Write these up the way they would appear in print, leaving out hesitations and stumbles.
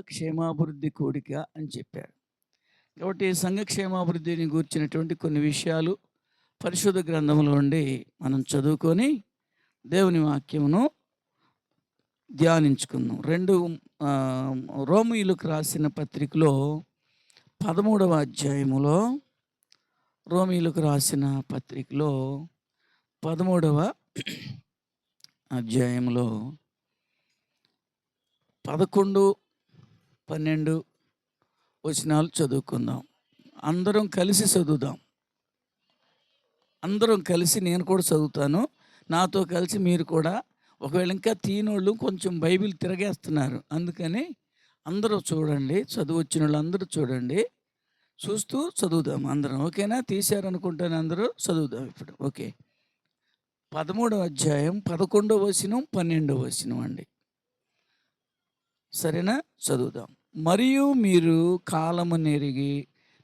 క్షేమాభివృద్ధి కూడిక అని చెప్పారు. కాబట్టి సంఘ క్షేమాభివృద్ధిని గూర్చినటువంటి కొన్ని విషయాలు పరిశుద్ధ గ్రంథంలో నుండి మనం చదువుకొని దేవుని వాక్యమును ధ్యానించుకుందాం. రోమీయులకు రాసిన పత్రికలో 13వ అధ్యాయములో రోమీయులకు రాసిన పత్రికలో 13వ అధ్యాయంలో 11, 12 వచనాలు చదువుకుందాం. అందరం కలిసి చదువుదాం. అందరం కలిసి నేను కూడా చదువుతాను. నాతో కలిసి మీరు కూడా. ఒకవేళ ఇంకా తీనోళ్ళు కొంచెం బైబిల్ తిరగేస్తున్నారు. అందుకని అందరూ చూడండి. చదువొచ్చిన వాళ్ళు అందరూ చూడండి. చూస్తూ చదువుదాం అందరం. ఓకేనా? తీశారనుకుంటాను అందరూ. చదువుదాం ఇప్పుడు. ఓకే. 13వ అధ్యాయం 11వ వచనం 12వ వచనం అండి. సరేనా? చదువుదాం. మరియు మీరు కాలము నెరిగి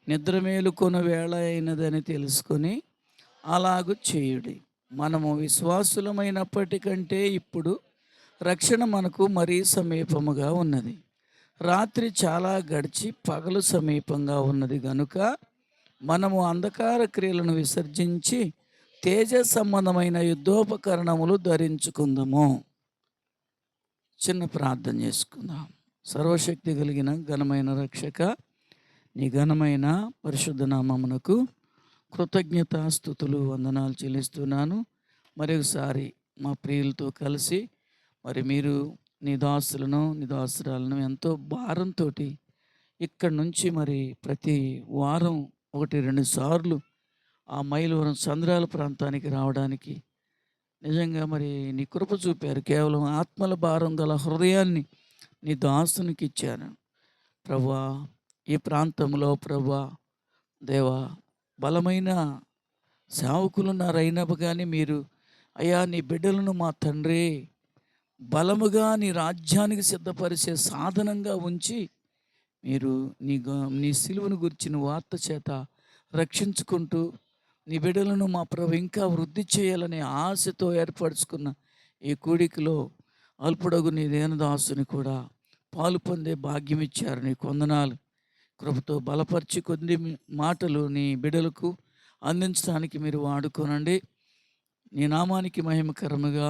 నిద్ర మేలుకొన వేళ అయినదని తెలుసుకొని అలాగు చేయుడి. మనము విశ్వాసులమైనప్పటికంటే ఇప్పుడు రక్షణ మనకు మరీ సమీపముగా ఉన్నది. రాత్రి చాలా గడిచి పగలు సమీపంగా ఉన్నది గనుక మనము అంధకార క్రియలను విసర్జించి తేజ సంబంధమైన యుద్ధోపకరణములు ధరించుకుందాము. చిన్న ప్రార్థన చేసుకుందాం. సర్వశక్తి కలిగిన ఘనమైన రక్షక, నీ ఘనమైన పరిశుద్ధ నామమునకు కృతజ్ఞతాస్తుతులు వందనాలు చెల్లిస్తున్నాను. మరొకసారి మా ప్రియులతో కలిసి మీరు నీ దాసులను నీ దాసురాలను ఎంతో భారంతో ఇక్కడి నుంచి ప్రతి వారం 1-2 సార్లు ఆ మైలవరం సంద్రాల ప్రాంతానికి రావడానికి నిజంగా నీ కృప చూపారు. కేవలం ఆత్మల భారం గల హృదయాన్ని నీ దాసునికి ఇచ్చాను ప్రభువా. ఈ ప్రాంతంలో ప్రభువా దేవా బలమైన సేవకులున్నారైనా కానీ మీరు అయ్యా నీ బిడ్డలను మా తండ్రి బలముగా నీ రాజ్యానికి సిద్ధపరిచే సాధనంగా ఉంచి మీరు నీ సిలువను గురించిన వార్త చేత రక్షించుకుంటూ నీ బిడ్డలను మా ప్రభు ఇంకా వృద్ధి చేయాలనే ఆశతో ఏర్పరచుకున్న ఈ కూడికలో అల్పుడగు నీ దేనదాసుని కూడా పాలు పొందే భాగ్యం ఇచ్చారు. నీ వందనాలు. కృపతో బలపరిచి కొన్ని మాటలు నీ బిడ్డలకు అందించడానికి మీరు వాడుకోనండి. నీ నామానికి మహిమకరముగా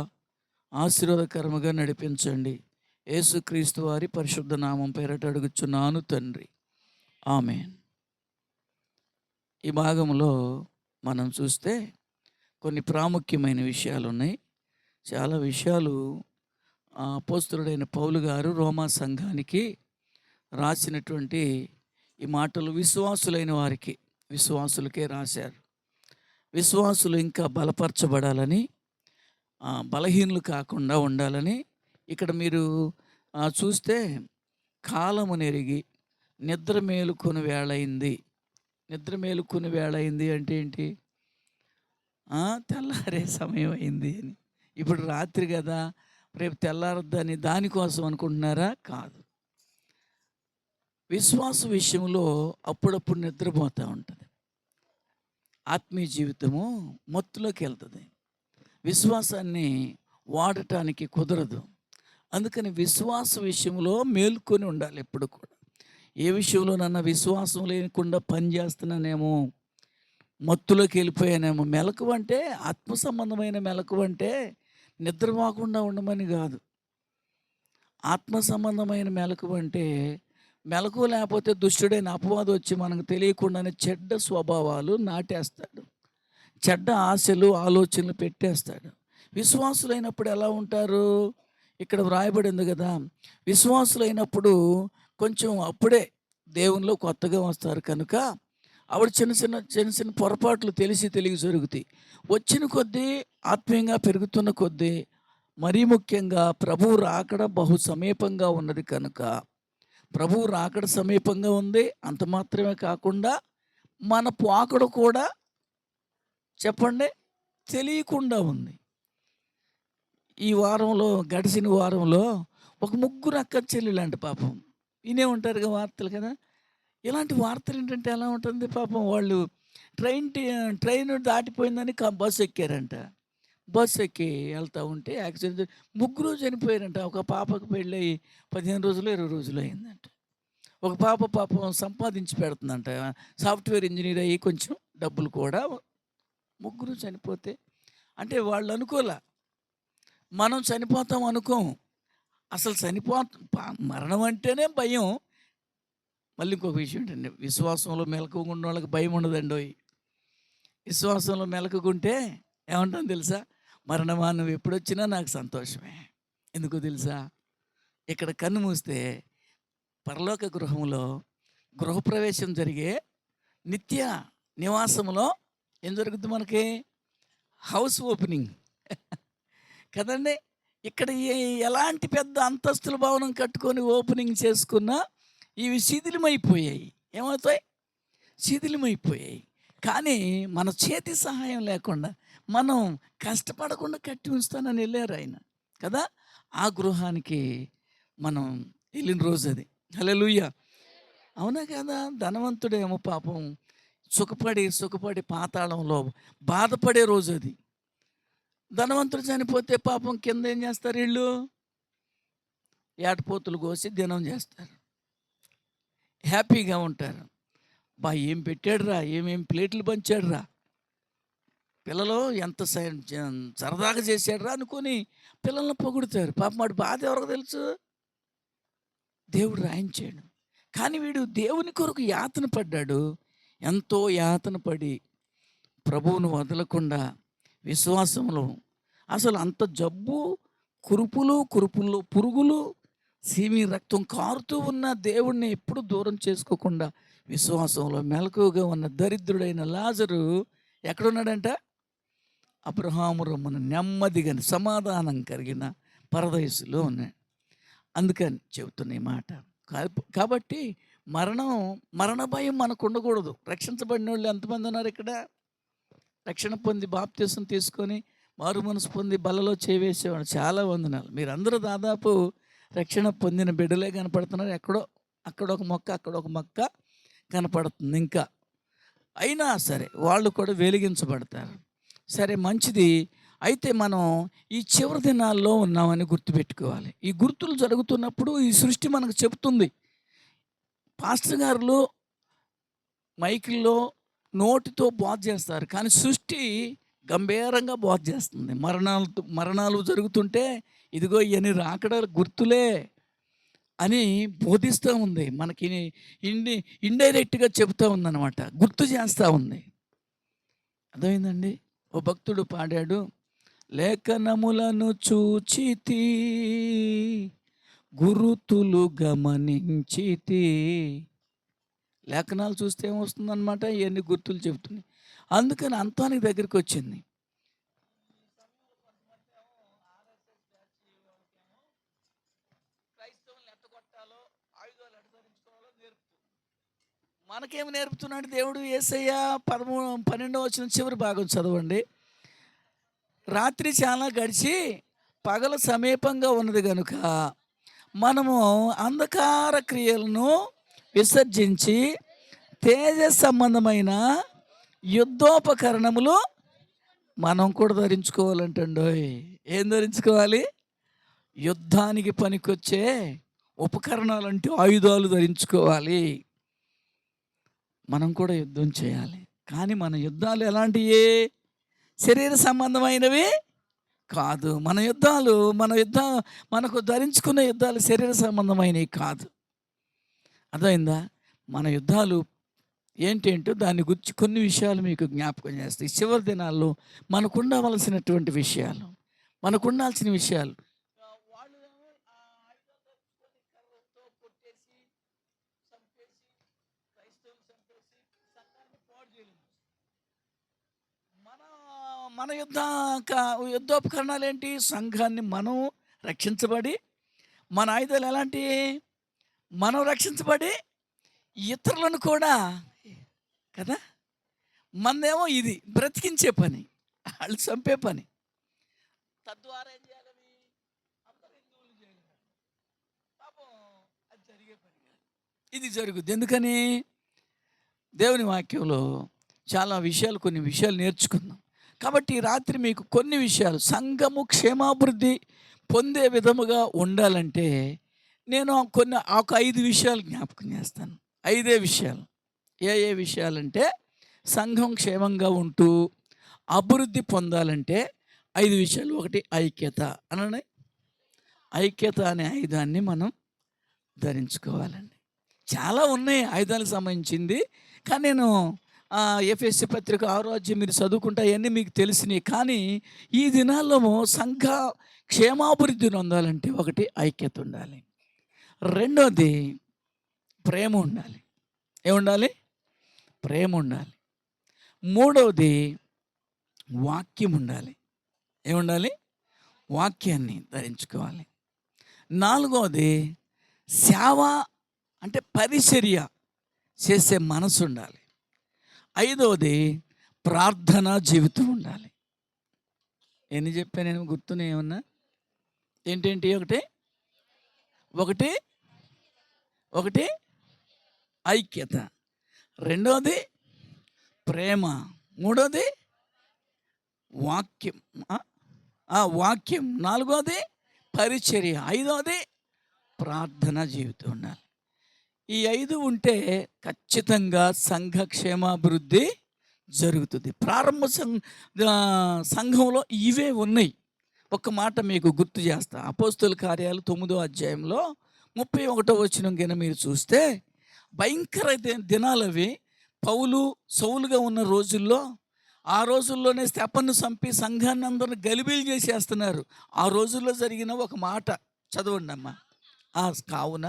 ఆశీర్వాదకరముగా నడిపించండి. యేసుక్రీస్తు వారి పరిశుద్ధ నామం పేరట అడుగుచున్నాను తండ్రి. ఆమేన్. ఈ భాగంలో మనం చూస్తే కొన్ని ప్రాముఖ్యమైన విషయాలు ఉన్నాయి. చాలా విషయాలు అపోస్తలుడైన పౌలు గారు రోమా సంఘానికి రాసినటువంటి ఈ మాటలు విశ్వాసులైన వారికి, విశ్వాసులకే రాశారు. విశ్వాసులు ఇంకా బలపరచబడాలని, బలహీనులు కాకుండా ఉండాలని ఇక్కడ మీరు చూస్తే కాలము నెరిగి నిద్ర మేలుకొని వేళయింది. నిద్ర మేలుకొని వేళయింది అంటే ఏంటి? తెల్లారే సమయం అయింది అని. ఇప్పుడు రాత్రి కదా, రేపు తెల్లారద్దని దానికోసం అనుకుంటున్నారా? కాదు. విశ్వాస విషయంలో అప్పుడప్పుడు నిద్రపోతూ ఉంటుంది. ఆత్మీయ జీవితము మత్తులోకి వెళ్తుంది. విశ్వాసాన్ని వాడటానికి కుదరదు. అందుకని విశ్వాస విషయంలో మేల్కొని ఉండాలి ఎప్పుడు కూడా. ఏ విషయంలోనన్నా విశ్వాసం లేకుండా పనిచేస్తున్నానేమో, మత్తులోకి వెళ్ళిపోయానేమో. మెలకువ అంటే ఆత్మ సంబంధమైన మెలకువ అంటే నిద్రపోకుండా ఉండమని కాదు. ఆత్మ సంబంధమైన మెలకువ అంటే మెలకువ లేకపోతే దుష్టుడైన అపవాది వచ్చి మనకు తెలియకుండానే చెడ్డ స్వభావాలు నాటేస్తాడు, చెడ్డ ఆశలు ఆలోచనలు పెట్టేస్తాడు. విశ్వాసులైనప్పుడు ఎలా ఉంటారు? ఇక్కడ వ్రాయబడింది కదా, విశ్వాసులైనప్పుడు కొంచెం అప్పుడే దేవునిలో కొత్తగా వస్తారు కనుక ఆవిడ చిన్న చిన్న పొరపాట్లు తెలిసి జరుగుతాయి. వచ్చిన కొద్దీ ఆత్మీయంగా పెరుగుతున్న కొద్దీ మరీ ముఖ్యంగా ప్రభువు రాకడ బహు సమీపంగా ఉన్నది కనుక, ప్రభువు రాకడ సమీపంగా ఉంది. అంత మాత్రమే కాకుండా మన పోకడ కూడా చెప్పండి తెలియకుండా ఉంది. ఈ వారంలో, గడిచిన వారంలో ఒక 3 అక్క చెల్లెలంట పాపం. వినే ఉంటారుగా వార్తలు కదా. ఇలాంటి వార్తలు ఏంటంటే ఎలా ఉంటుంది పాపం, వాళ్ళు ట్రైన్ దాటిపోయిందని బస్సు ఎక్కారంట. బస్ ఎక్కి వెళ్తా ఉంటే యాక్సిడెంట్ ముగ్గురు చనిపోయారంట. ఒక పాపకు పెళ్ళయి 15 రోజులో, 20 రోజులో అయిందంట. ఒక పాప పాపం సంపాదించి పెడుతుందంట. సాఫ్ట్‌వేర్ ఇంజినీర్ అయ్యి కొంచెం డబ్బులు కూడా ముగ్గురు చనిపోతే అంటే వాళ్ళు అనుకోలా. మనం చనిపోతాం అనుకోం. అసలు మరణం అంటేనే భయం. మళ్ళీ ఇంకొక విషయం ఏంటండి, విశ్వాసంలో మెలకువగా ఉన్నోళ్ళకి భయం ఉండదండోయ్. విశ్వాసంలో మెలకుగుంటే ఏమంటాం తెలుసా? మరణమా నువ్వు ఎప్పుడొచ్చినా నాకు సంతోషమే. ఎందుకో తెలుసా? ఇక్కడ కన్ను మూస్తే పరలోక గృహంలో గృహప్రవేశం జరిగే నిత్య నివాసంలో ఏం జరుగుద్ది మనకి? హౌస్ ఓపెనింగ్ కదండి. ఇక్కడ ఎలాంటి పెద్ద అంతస్తుల భవనం కట్టుకొని ఓపెనింగ్ చేసుకున్నా ఇవి శిథిలమైపోయాయి. ఏమవుతాయి? శిథిలమైపోయాయి. కానీ మన చేతి సహాయం లేకుండా, మనం కష్టపడకుండా కట్టి ఉంచుతానని వెళ్ళారు ఆయన కదా. ఆ గృహానికి మనం వెళ్ళిన రోజు అది. హల్లెలూయా! అవునా కదా. ధనవంతుడేమో పాపం సుఖపడి పాతాళంలో బాధపడే రోజు అది. ధనవంతుడు చనిపోతే పాపం కింద ఏం చేస్తారు వీళ్ళు? ఏటపోతులు కోసి దినం చేస్తారు, హ్యాపీగా ఉంటారు. ఏం పెట్టాడురా, ఏమేం ప్లేట్లు పంచాడురా, పిల్లలు ఎంత సరదాగా చేశాడురా అనుకొని పిల్లల్ని పొగుడుతారు. పాపం వాడి బాధ ఎవరికి తెలుసు? దేవుడు రాయించాడు. కానీ వీడు దేవుని కొరకు యాతన పడ్డాడు. ఎంతో యాతన పడి ప్రభువును వదలకుండా విశ్వాసంలో అసలు అంత జబ్బు, కురుపుల్లో పురుగులు, సీమి రక్తం కారుతూ ఉన్న దేవుణ్ణి ఎప్పుడు దూరం చేసుకోకుండా విశ్వాసంలో మెలకువగా ఉన్న దరిద్రుడైన లాజరు ఎక్కడున్నాడంట? అబ్రహాము రొమ్మున నెమ్మదిగా సమాధానం కలిగిన పరదేశులో ఉన్నాడు. అందుకని చెబుతున్న ఈ మాట. కాబట్టి మరణ భయం మనకు ఉండకూడదు. రక్షించబడిన వాళ్ళు ఎంతమంది ఉన్నారు ఇక్కడ? రక్షణ పొంది బాప్తీసం తీసుకొని మారు మనసు పొంది బలలో చేవేసేవాడు చాలా వందనాలు. మీరందరూ దాదాపు రక్షణ పొందిన బిడ్డలే కనపడుతున్నారు. అక్కడ ఒక మొక్క కనపడుతుంది ఇంకా. అయినా సరే వాళ్ళు కూడా వెలిగించబడతారు. సరే, మంచిది. అయితే మనం ఈ చివరి దినాల్లో ఉన్నామని గుర్తుపెట్టుకోవాలి. ఈ గుర్తులు జరుగుతున్నప్పుడు ఈ సృష్టి మనకు చెబుతుంది. పాస్టర్ గారులు మైకుల్లో నోటితో బోధ చేస్తారు, కానీ సృష్టి గంభీరంగా బోధ చేస్తుంది. మరణాలు జరుగుతుంటే ఇదిగో ఇవన్నీ రాకడ గుర్తులే అని బోధిస్తూ ఉంది. మనకి ఇండైరెక్ట్గా చెబుతూ ఉందన్నమాట, గుర్తు చేస్తూ ఉంది. అర్థమైందండి. ఓ భక్తుడు పాడాడు, లేఖనములను చూచితి గురుతులు గమనించితి. లేఖనాలు చూస్తే ఏమొస్తుందన్నమాట, ఇవన్నీ గుర్తులు చెబుతున్నాయి. అందుకని అంతానికి దగ్గరికి వచ్చింది. మనకేమి నేర్పుతున్నాడు దేవుడు? యేసయ్య 12వ వచనం చివరి భాగం చదవండి. రాత్రి చాలా గడిచి పగలు సమీపంగా ఉన్నది కనుక మనము అంధకార క్రియలను విసర్జించి తేజ సంబంధమైన యుద్ధోపకరణములు మనం కూడా ధరించుకోవాలంటండోయ్. ఏం ధరించుకోవాలి? యుద్ధానికి పనికొచ్చే ఉపకరణాలు అంటే ఆయుధాలు ధరించుకోవాలి. మనం కూడా యుద్ధం చేయాలి. కానీ మన యుద్ధాలు ఎలాంటివి? శరీర సంబంధమైనవి కాదు. మనకు ధరించుకున్న యుద్ధాలు శరీర సంబంధమైనవి కాదు. అర్థమైందా? మన యుద్ధాలు ఏంటేంటో దాని గురించి కొన్ని విషయాలు మీకు జ్ఞాపకం చేస్తాయి. చివరి దినాల్లో మనకు ఉండవలసినటువంటి విషయాలు, మనకు ఉండాల్సిన విషయాలు. మన యుద్ధోపకరణాలు ఏంటి? సంఘాన్ని మనం రక్షించబడి, మన ఆయుధాలు ఎలాంటివి? మనం రక్షించబడి ఇతరులను కూడా కదా. మనదేమో ఇది బ్రతికించే పని, వాళ్ళు చంపే పని. తద్వారా ఏం చేయాలని అందరూ హిందువులు చేయగలరు. పాపం అది జరిగే పని కాదు. ఇది జరుగుద్ది. ఎందుకని? దేవుని వాక్యంలో చాలా విషయాలు, కొన్ని విషయాలు నేర్చుకుందాం. కాబట్టి ఈ రాత్రి మీకు కొన్ని విషయాలు సంఘము క్షేమాభివృద్ధి పొందే విధముగా ఉండాలంటే నేను ఒక 5 విషయాలు జ్ఞాపకం చేస్తాను. 5 విషయాలు. ఏ విషయాలంటే సంఘం క్షేమంగా ఉంటూ అభివృద్ధి పొందాలంటే 5 విషయాలు. ఒకటి ఐక్యత అనండి. ఐక్యత అనే ఆయుధాన్ని మనం ధరించుకోవాలండి. చాలా ఉన్నాయి ఆయుధాలకు సంబంధించింది. కానీ నేను ఎఫెసీ పత్రిక 6వ అధ్యాయం మీరు చదువుకుంటే అవన్నీ మీకు తెలిసినవి. కానీ ఈ దినాల్లో సంఘ క్షేమాభివృద్ధి పొందాలంటే ఒకటి ఐక్యత ఉండాలి. రెండోది ప్రేమ ఉండాలి. ఏముండాలి? ప్రేమ ఉండాలి. మూడవది వాక్యం ఉండాలి. ఏముండాలి? వాక్యాన్ని ధరించుకోవాలి. నాలుగవది సేవ అంటే పరిచర్య చేసే మనసు ఉండాలి. ఐదవది ప్రార్థనా జీవితం ఉండాలి. ఎన్ని చెప్పాను నేను? గుర్తున్నాయి ఏమన్నా? ఏంటేంటి? ఒకటి ఐక్యత, రెండోది ప్రేమ, మూడోది వాక్యం, వాక్యం, నాలుగోది పరిచర్య, ఐదోది ప్రార్థనా జీవితం ఉండాలి. ఈ 5 ఉంటే ఖచ్చితంగా సంఘ క్షేమాభివృద్ధి జరుగుతుంది. ప్రారంభ సంఘంలో ఇవే ఉన్నాయి. ఒక మాట మీకు గుర్తు చేస్తా. అపోస్తుల కార్యాలు 9వ అధ్యాయంలో 31వ వచనం కింద మీరు చూస్తే భయంకర దినాలవి. పౌలు సౌలుగా ఉన్న రోజుల్లో, ఆ రోజుల్లోనే స్తెఫనును చంపి సంఘాన్ని అందరిని గలిబిలి చేసేస్తున్నారు. ఆ రోజుల్లో జరిగిన ఒక మాట చదవండి అమ్మా. కావున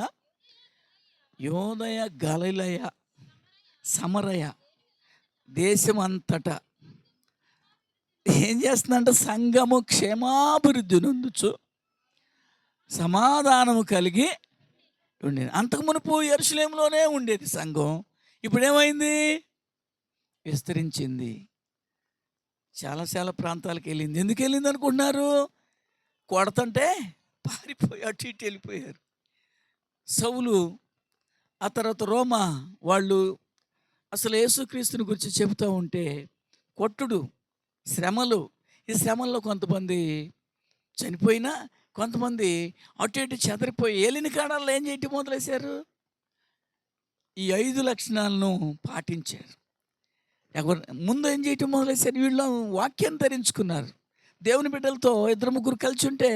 యోదయ, గలిలయ, సమరయ దేశం అంతటా ఏం చేస్తుందంటే సంఘము క్షేమాభివృద్ధి నొందుచు సమాధానము కలిగి ఉండేది. అంతకు మునుపు యెరూషలేములోనే ఉండేది సంఘం. ఇప్పుడేమైంది? విస్తరించింది. చాలా ప్రాంతాలకు వెళ్ళింది. ఎందుకు వెళ్ళింది అనుకుంటున్నారు? కొడతంటే పారిపోయి అటు ఇటు వెళ్ళిపోయారు. సౌలు, ఆ తర్వాత రోమా వాళ్ళు అసలు యేసుక్రీస్తుని గురించి చెబుతూ ఉంటే కొట్టుడు, శ్రమలు. ఈ శ్రమల్లో కొంతమంది చనిపోయినా కొంతమంది అటు ఇటు చెదరిపోయి ఏలిన కాడాల్లో ఏం చేయటం మొదలేశారు? ఈ 5 లక్షణాలను పాటించారు. ముందు ఏం చేయటం మొదలేశారు? వీళ్ళు వాక్యాన్ని ధరించుకున్నారు. దేవుని బిడ్డలతో 2-3 కలిసి ఉంటే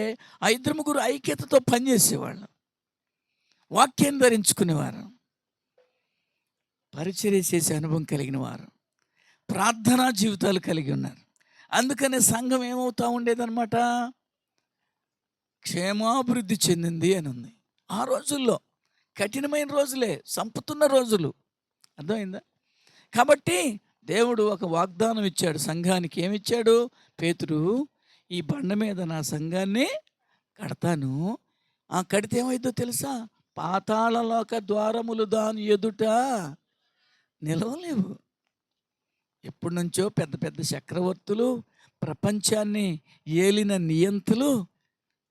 ఆ 2-3 ఐక్యతతో పనిచేసేవాళ్ళు. వాక్యాన్ని ధరించుకునేవారు, పరిచర్య చేసే అనుభవం కలిగిన వారు, ప్రార్థనా జీవితాలు కలిగి ఉన్నారు. అందుకనే సంఘం ఏమవుతూ ఉండేదన్నమాట? క్షేమాభివృద్ధి చెందింది అని ఉంది. ఆ రోజుల్లో కఠినమైన రోజులే, చంపుతున్న రోజులు. అర్థమైందా? కాబట్టి దేవుడు ఒక వాగ్దానం ఇచ్చాడు సంఘానికి. ఏమిచ్చాడు? పేతురు, ఈ బండ మీద నా సంఘాన్ని కడతాను. కడితే ఏమైందో తెలుసా? పాతాళలోక ద్వారములు దాని ఎదుట నిలవలేవు. ఎప్పటి నుంచో పెద్ద పెద్ద చక్రవర్తులు, ప్రపంచాన్ని ఏలిన నియంతులు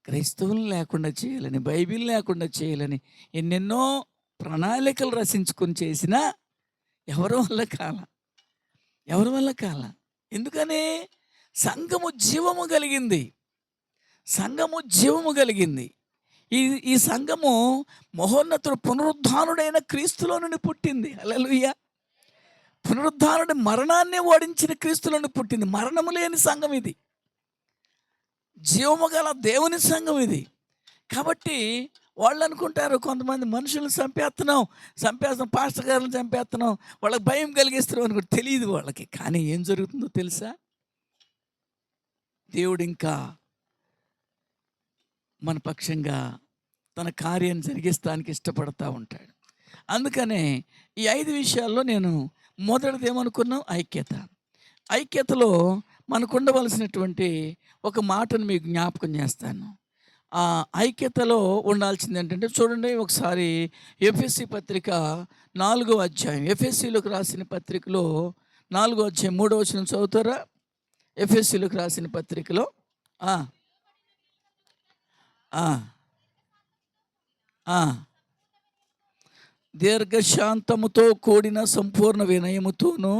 క్రైస్తవులు లేకుండా చేయాలని, బైబిల్ లేకుండా చేయాలని ఎన్నెన్నో ప్రణాళికలు రచించుకొని చేసినా ఎవరి వల్ల కాల. ఎందుకని? సంఘము జీవము కలిగింది. ఈ సంఘము మహోన్నతుడు పునరుద్ధానుడైన క్రీస్తులో నుండి పుట్టింది. హల్లెలూయా. పునరుద్ధానుడి మరణాన్ని ఓడించిన క్రీస్తులో నుండి పుట్టింది. మరణము లేని సంఘం ఇది. జీవము గల దేవుని సంఘం ఇది. కాబట్టి వాళ్ళు అనుకుంటారు, కొంతమంది మనుషులను చంపేస్తున్నాం, పాస్టర్ గారిని చంపేస్తున్నాం, వాళ్ళకి భయం కలిగిస్తున్నాం అని కూడా తెలియదు వాళ్ళకి. కానీ ఏం జరుగుతుందో తెలుసా? దేవుడు ఇంకా మన పక్షంగా తన కార్యాన్ని జరిగిస్తానికి ఇష్టపడతా ఉంటాడు. అందుకనే ఈ 5 విషయాల్లో నేను మొదటిది ఏమనుకున్నాం? ఐక్యతలో మనకు ఉండవలసినటువంటి ఒక మాటను మీకు జ్ఞాపకం చేస్తాను. ఆ ఐక్యతలో ఉండాల్సింది ఏంటంటే, చూడండి ఒకసారి ఎఫెసీ పత్రిక 4వ అధ్యాయం, ఎఫెసీలకు రాసిన పత్రికలో 4వ అధ్యాయం 3వ వచనం చదువుతారా? ఎఫెసీలకు రాసిన పత్రికలో దీర్ఘశాంతముతో కూడిన సంపూర్ణ వినయముతోనూ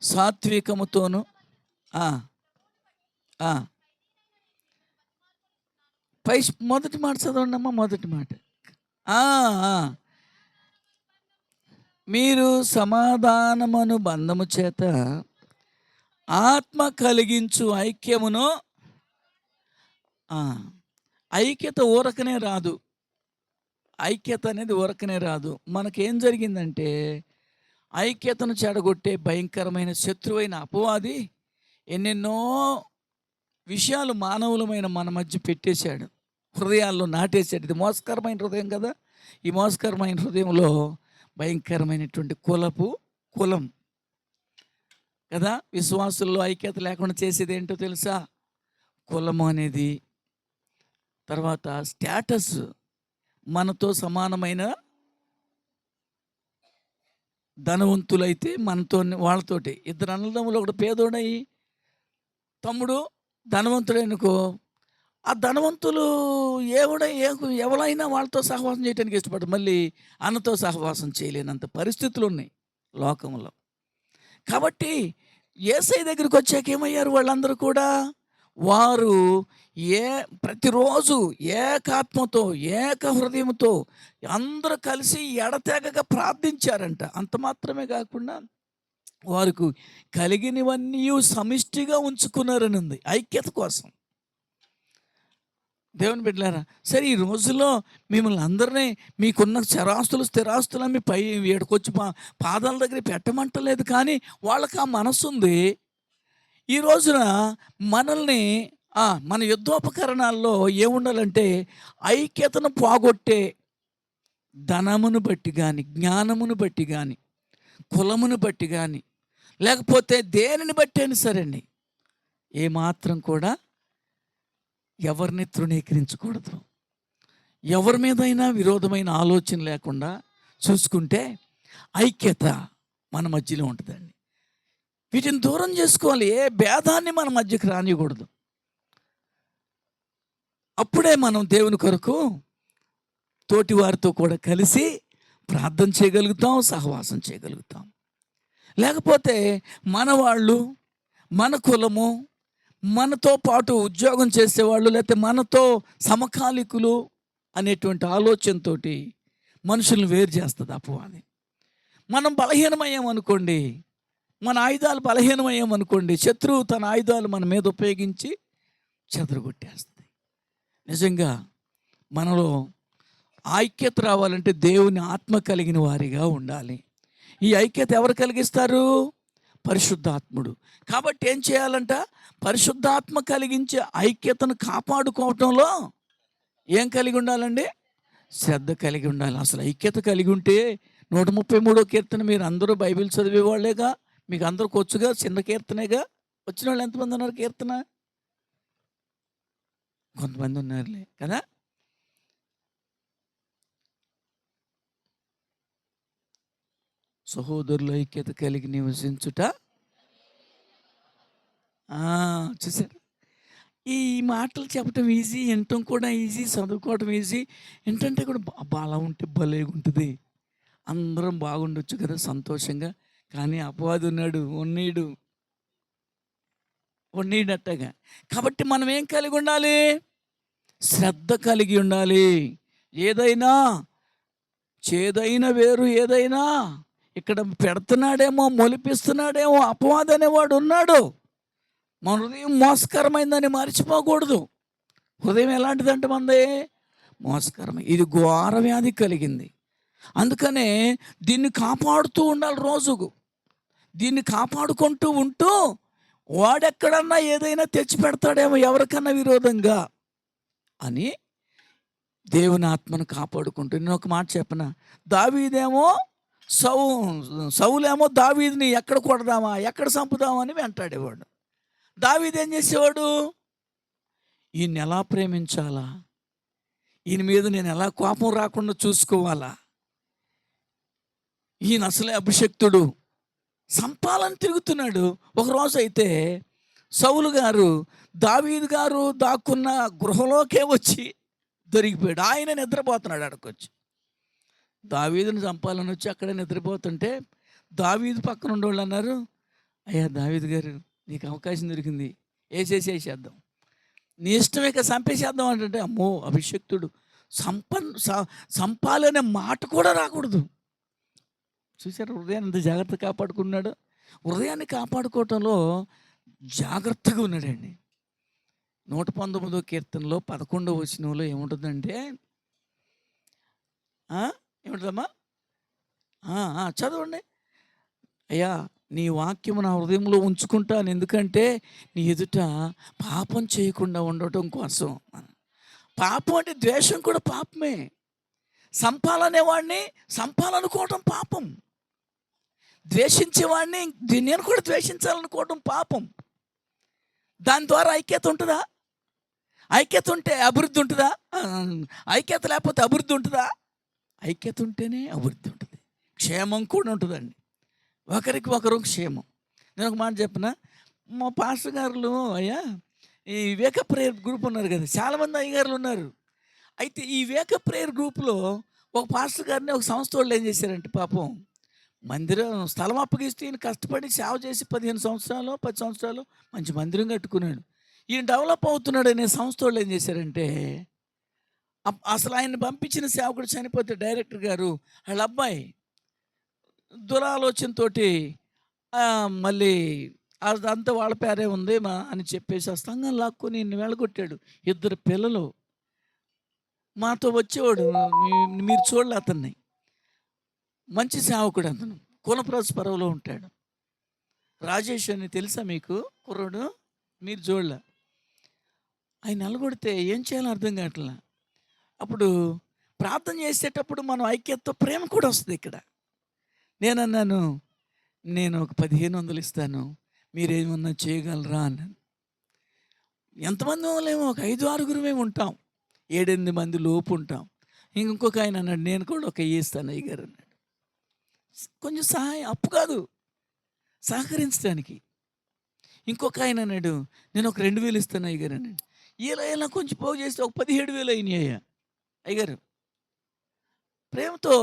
సాత్వికముతోనూ ఆ! ఆ! పై మొదటి మాట చదవండమ్మా మొదటి మాట. ఆ! ఆ! మీరు సమాధానమను బంధము చేత ఆత్మ కలిగించు ఐక్యమును ఆ! ఐక్యత ఊరకనే రాదు. ఐక్యత అనేది ఊరకనే రాదు. మనకేం జరిగిందంటే, ఐక్యతను చెడగొట్టే భయంకరమైన శత్రువైన అపవాది ఎన్నెన్నో విషయాలు మానవులమైన మన మధ్య పెట్టేశాడు. హృదయాల్లో నాటేశాడు. ఇది మోసకరమైన హృదయం కదా! ఈ మోసకరమైన హృదయంలో భయంకరమైనటువంటి కులం కదా! విశ్వాసుల్లో ఐక్యత లేకుండా చేసేదేంటో తెలుసా? కులము అనేది, తర్వాత స్టేటస్, మనతో సమానమైన ధనవంతులైతే మనతోని వాళ్ళతోటి ఇద్దరు అన్నదమ్ములు ఒకడు పేదోడై తమ్ముడు ధనవంతుడనుకో, ఆ ధనవంతులు ఎవరైనా వాళ్ళతో సహవాసం చేయడానికి ఇష్టపడరు. మళ్ళీ అన్నతో సహవాసం చేయలేనంత పరిస్థితులు ఉన్నాయి లోకంలో. కాబట్టి యేసయ్య దగ్గరికి వచ్చాక ఏమయ్యారు వాళ్ళందరూ కూడా? వారు ఏ ప్రతిరోజు ఏకాత్మతో, ఏక హృదయంతో అందరూ కలిసి ఎడతెగక ప్రార్థించారంట. అంత మాత్రమే కాకుండా వారికి కలిగినవన్నీ సమిష్టిగా ఉంచుకున్నారని ఉంది, ఐక్యత కోసం. దేవుని బిడ్డలారా, సరే ఈ రోజుల్లో మిమ్మల్ని అందరినీ మీకున్న చరాస్తులు స్థిరాస్తులు మీ పై ఏడుకొచ్చి పాదాల దగ్గర పెట్టమంటలేదు, కానీ వాళ్ళకి ఆ మనసు ఉంది. ఈ రోజున మనల్ని మన యుద్ధోపకరణాల్లో ఏముండాలంటే ఐక్యతను పోగొట్టే ధనమును బట్టి కానీ, జ్ఞానమును బట్టి కానీ, కులమును బట్టి కానీ, లేకపోతే దేనిని బట్టి అయినా సరే అండి, ఏమాత్రం కూడా ఎవరిని తృణీకరించకూడదు. ఎవరి మీదైనా విరోధమైన ఆలోచన లేకుండా చూసుకుంటే ఐక్యత మన మధ్యలో ఉంటుందండి. వీటిని దూరం చేసుకోవాలి. ఏ భేదాన్ని మన మధ్యకి రానియకూడదు. అప్పుడే మనం దేవుని కొరకు తోటి వారితో కూడా కలిసి ప్రార్థన చేయగలుగుతాం, సహవాసం చేయగలుగుతాం. లేకపోతే మన వాళ్ళు, మన కులము, మనతో పాటు ఉద్యోగం చేసేవాళ్ళు, లేకపోతే మనతో సమకాలికులు అనేటువంటి ఆలోచనతో మనుషులను వేరు చేస్తుంది అపవాది. మనం బలహీనమయ్యామనుకోండి, మన ఆయుధాలు బలహీనమయ్యామనుకోండి, శత్రువు తన ఆయుధాలు మన మీద ఉపయోగించి చెదరగొట్టేస్తుంది. నిజంగా మనలో ఐక్యత రావాలంటే దేవుని ఆత్మ కలిగిన వారిగా ఉండాలి. ఈ ఐక్యత ఎవరు కలిగిస్తారు? పరిశుద్ధాత్ముడు. కాబట్టి ఏం చేయాలంట? పరిశుద్ధాత్మ కలిగించే ఐక్యతను కాపాడుకోవటంలో ఏం కలిగి ఉండాలండి? శ్రద్ధ కలిగి ఉండాలి. అసలు ఐక్యత కలిగి ఉంటే 133 కీర్తన మీరు అందరూ బైబిల్ చదివేవాళ్ళేగా, మీకు అందరికి వచ్చుగా, చిన్న కీర్తనేగా. వచ్చిన వాళ్ళు ఎంతమంది ఉన్నారు? కీర్తన కొంతమంది ఉన్నారులే కదా. సహోదరుల ఐక్యత కలిగి నివసించుట. చూసారు, ఈ మాటలు చెప్పటం ఈజీ, వినటం కూడా ఈజీ, చదువుకోవటం ఈజీ. ఏంటంటే కూడా అలా ఉంటే భలేగా ఉంటుంది, అందరం బాగుండొచ్చు కదా సంతోషంగా. కానీ అపవాది ఉన్నాడు, ఉన్నీడట్టగా. కాబట్టి మనం ఏం కలిగి ఉండాలి? శ్రద్ధ కలిగి ఉండాలి. ఏదైనా చేదైన వేరు ఏదైనా ఇక్కడ పెడుతున్నాడేమో, మొలిపిస్తున్నాడేమో అపవాది అనేవాడు ఉన్నాడు. మన హృదయం మోసకరమైందని మర్చిపోకూడదు. హృదయం ఎలాంటిదంటే మనది మోసకరమై, ఇది ఘోర వ్యాధి కలిగింది. అందుకనే దీన్ని కాపాడుతూ ఉండాలి. రోజుకు దీన్ని కాపాడుకుంటూ ఉంటూ వాడెక్కడన్నా ఏదైనా తెచ్చి పెడతాడేమో ఎవరికన్నా విరోధంగా అని దేవుని ఆత్మను కాపాడుకుంటూ. నేను ఒక మాట చెప్పనా, దావీదేమో సౌలేమో దావీదుని ఎక్కడ కొడదామా, ఎక్కడ చంపుదామా అని వెంటాడేవాడు. దావీదు ఏం చేసేవాడు? ఈయన ఎలా ప్రేమించాలా, ఈయన మీద నేను ఎలా కోపం రాకుండా చూసుకోవాలా, ఈయన అసలే అభిషక్తుడు, సంపాలని తిరుగుతున్నాడు. ఒకరోజు అయితే సౌలు గారు దావీదు గారు దాక్కున్న గృహలోకే వచ్చి దొరికిపోయాడు. ఆయన నిద్రపోతున్నాడు. అక్కడికొచ్చి దావీదుని చంపాలని వచ్చి అక్కడే నిద్రపోతుంటే దావీదు పక్కన ఉండేవాళ్ళు అన్నారు, అయ్యా దావీదు గారు, నీకు అవకాశం దొరికింది, వేసేసేసేద్దాం, నీ ఇష్టం ఇక చంపేసేద్దాం అంటే, అమ్మో అభిషక్తుడు సంపాలనే మాట కూడా రాకూడదు. చూసారు హృదయాన్ని ఎంత జాగ్రత్త కాపాడుకున్నాడు. హృదయాన్ని కాపాడుకోవటంలో జాగ్రత్తగా ఉన్నాడండి. 119వ కీర్తనలో 11వ వచనంలో ఏముంటుందంటే, ఏముంటుందమ్మా? చదవండి. అయ్యా, నీ వాక్యము నా హృదయంలో ఉంచుకుంటాను, ఎందుకంటే నీ ఎదుట పాపం చేయకుండా ఉండటం కోసం. పాపం అంటే ద్వేషం కూడా పాపమే. సంపాలనేవాడిని సంపాలనుకోవటం పాపం. ద్వేషించేవాడిని నేను కూడా ద్వేషించాలనుకోవటం పాపం. దాని ద్వారా ఐక్యత ఉంటుందా? ఐక్యత ఉంటే అభివృద్ధి ఉంటుందా? ఐక్యత లేకపోతే అభివృద్ధి ఉంటుందా? ఐక్యత ఉంటేనే అభివృద్ధి ఉంటుంది, క్షేమం కూడా ఉంటుందండి. ఒకరికి ఒకరు క్షేమం. నేను ఒక మాట చెప్పిన, మా పాస్టర్ గారులు అయ్యా ఈ వేక ప్రేయర్ గ్రూప్ ఉన్నారు కదా, చాలామంది అయ్యగారులు ఉన్నారు. అయితే ఈ వేక ప్రేయర్ గ్రూప్లో ఒక పాస్టర్ గారిని ఒక సంస్థ వాళ్ళు ఏం చేశారంటే, పాపం మందిరం స్థలం అప్పగిస్తే ఈయన కష్టపడి సేవ చేసి 15 సంవత్సరాలు 10 సంవత్సరాలు మంచి మందిరం కట్టుకున్నాడు. ఈయన డెవలప్ అవుతున్నాడు అనే సంస్థ వాళ్ళు ఏం చేశారంటే, అసలు ఆయన పంపించిన సేవకుడు చనిపోతే డైరెక్టర్ గారు వాళ్ళ అబ్బాయి దురాలోచనతో మళ్ళీ అదంతా వాళ్ళ పేరే ఉంది అని చెప్పేసి ఆ సంఘం లాక్కొని నిన్ను వెళ్ళగొట్టాడు. 2 పిల్లలు మాతో వచ్చేవాడు, మీరు చూడలే అతన్ని. మంచి సేవకుడు అతను, కులప్రస్పరవలో ఉంటాడు. రాజేష్ అని తెలుసా మీకు? కుర్రాడు, మీరు చూడలే. ఆయన నిలగొడితే ఏం చేయాలో అర్థం కావట్లా. అప్పుడు ప్రార్థన చేసేటప్పుడు మనం ఐక్యతతో ప్రేమ కూడా వస్తుంది. ఇక్కడ నేనన్నాను, నేను ఒక 1500 ఇస్తాను, మీరేమన్నా చేయగలరా అన్నాను. ఎంతమంది వాళ్ళేమో ఒక 5-6 ఉంటాం, 7-8 మంది లోపు ఉంటాం. ఇంకొక ఆయన అన్నాడు, నేను కూడా ఒక 1000 ఇస్తాను అయ్యగారు అన్నాడు. కొంచెం సహాయం, అప్పు కాదు, సహకరించడానికి. ఇంకొక ఆయన అన్నాడు, నేను ఒక 2000 ఇస్తాను అయ్యగారు అన్నాడు. ఇలా కొంచెం పోగు చేస్తే ఒక 17,000 అయినాయి అయ్యా అయ్యగారు. ప్రేమతో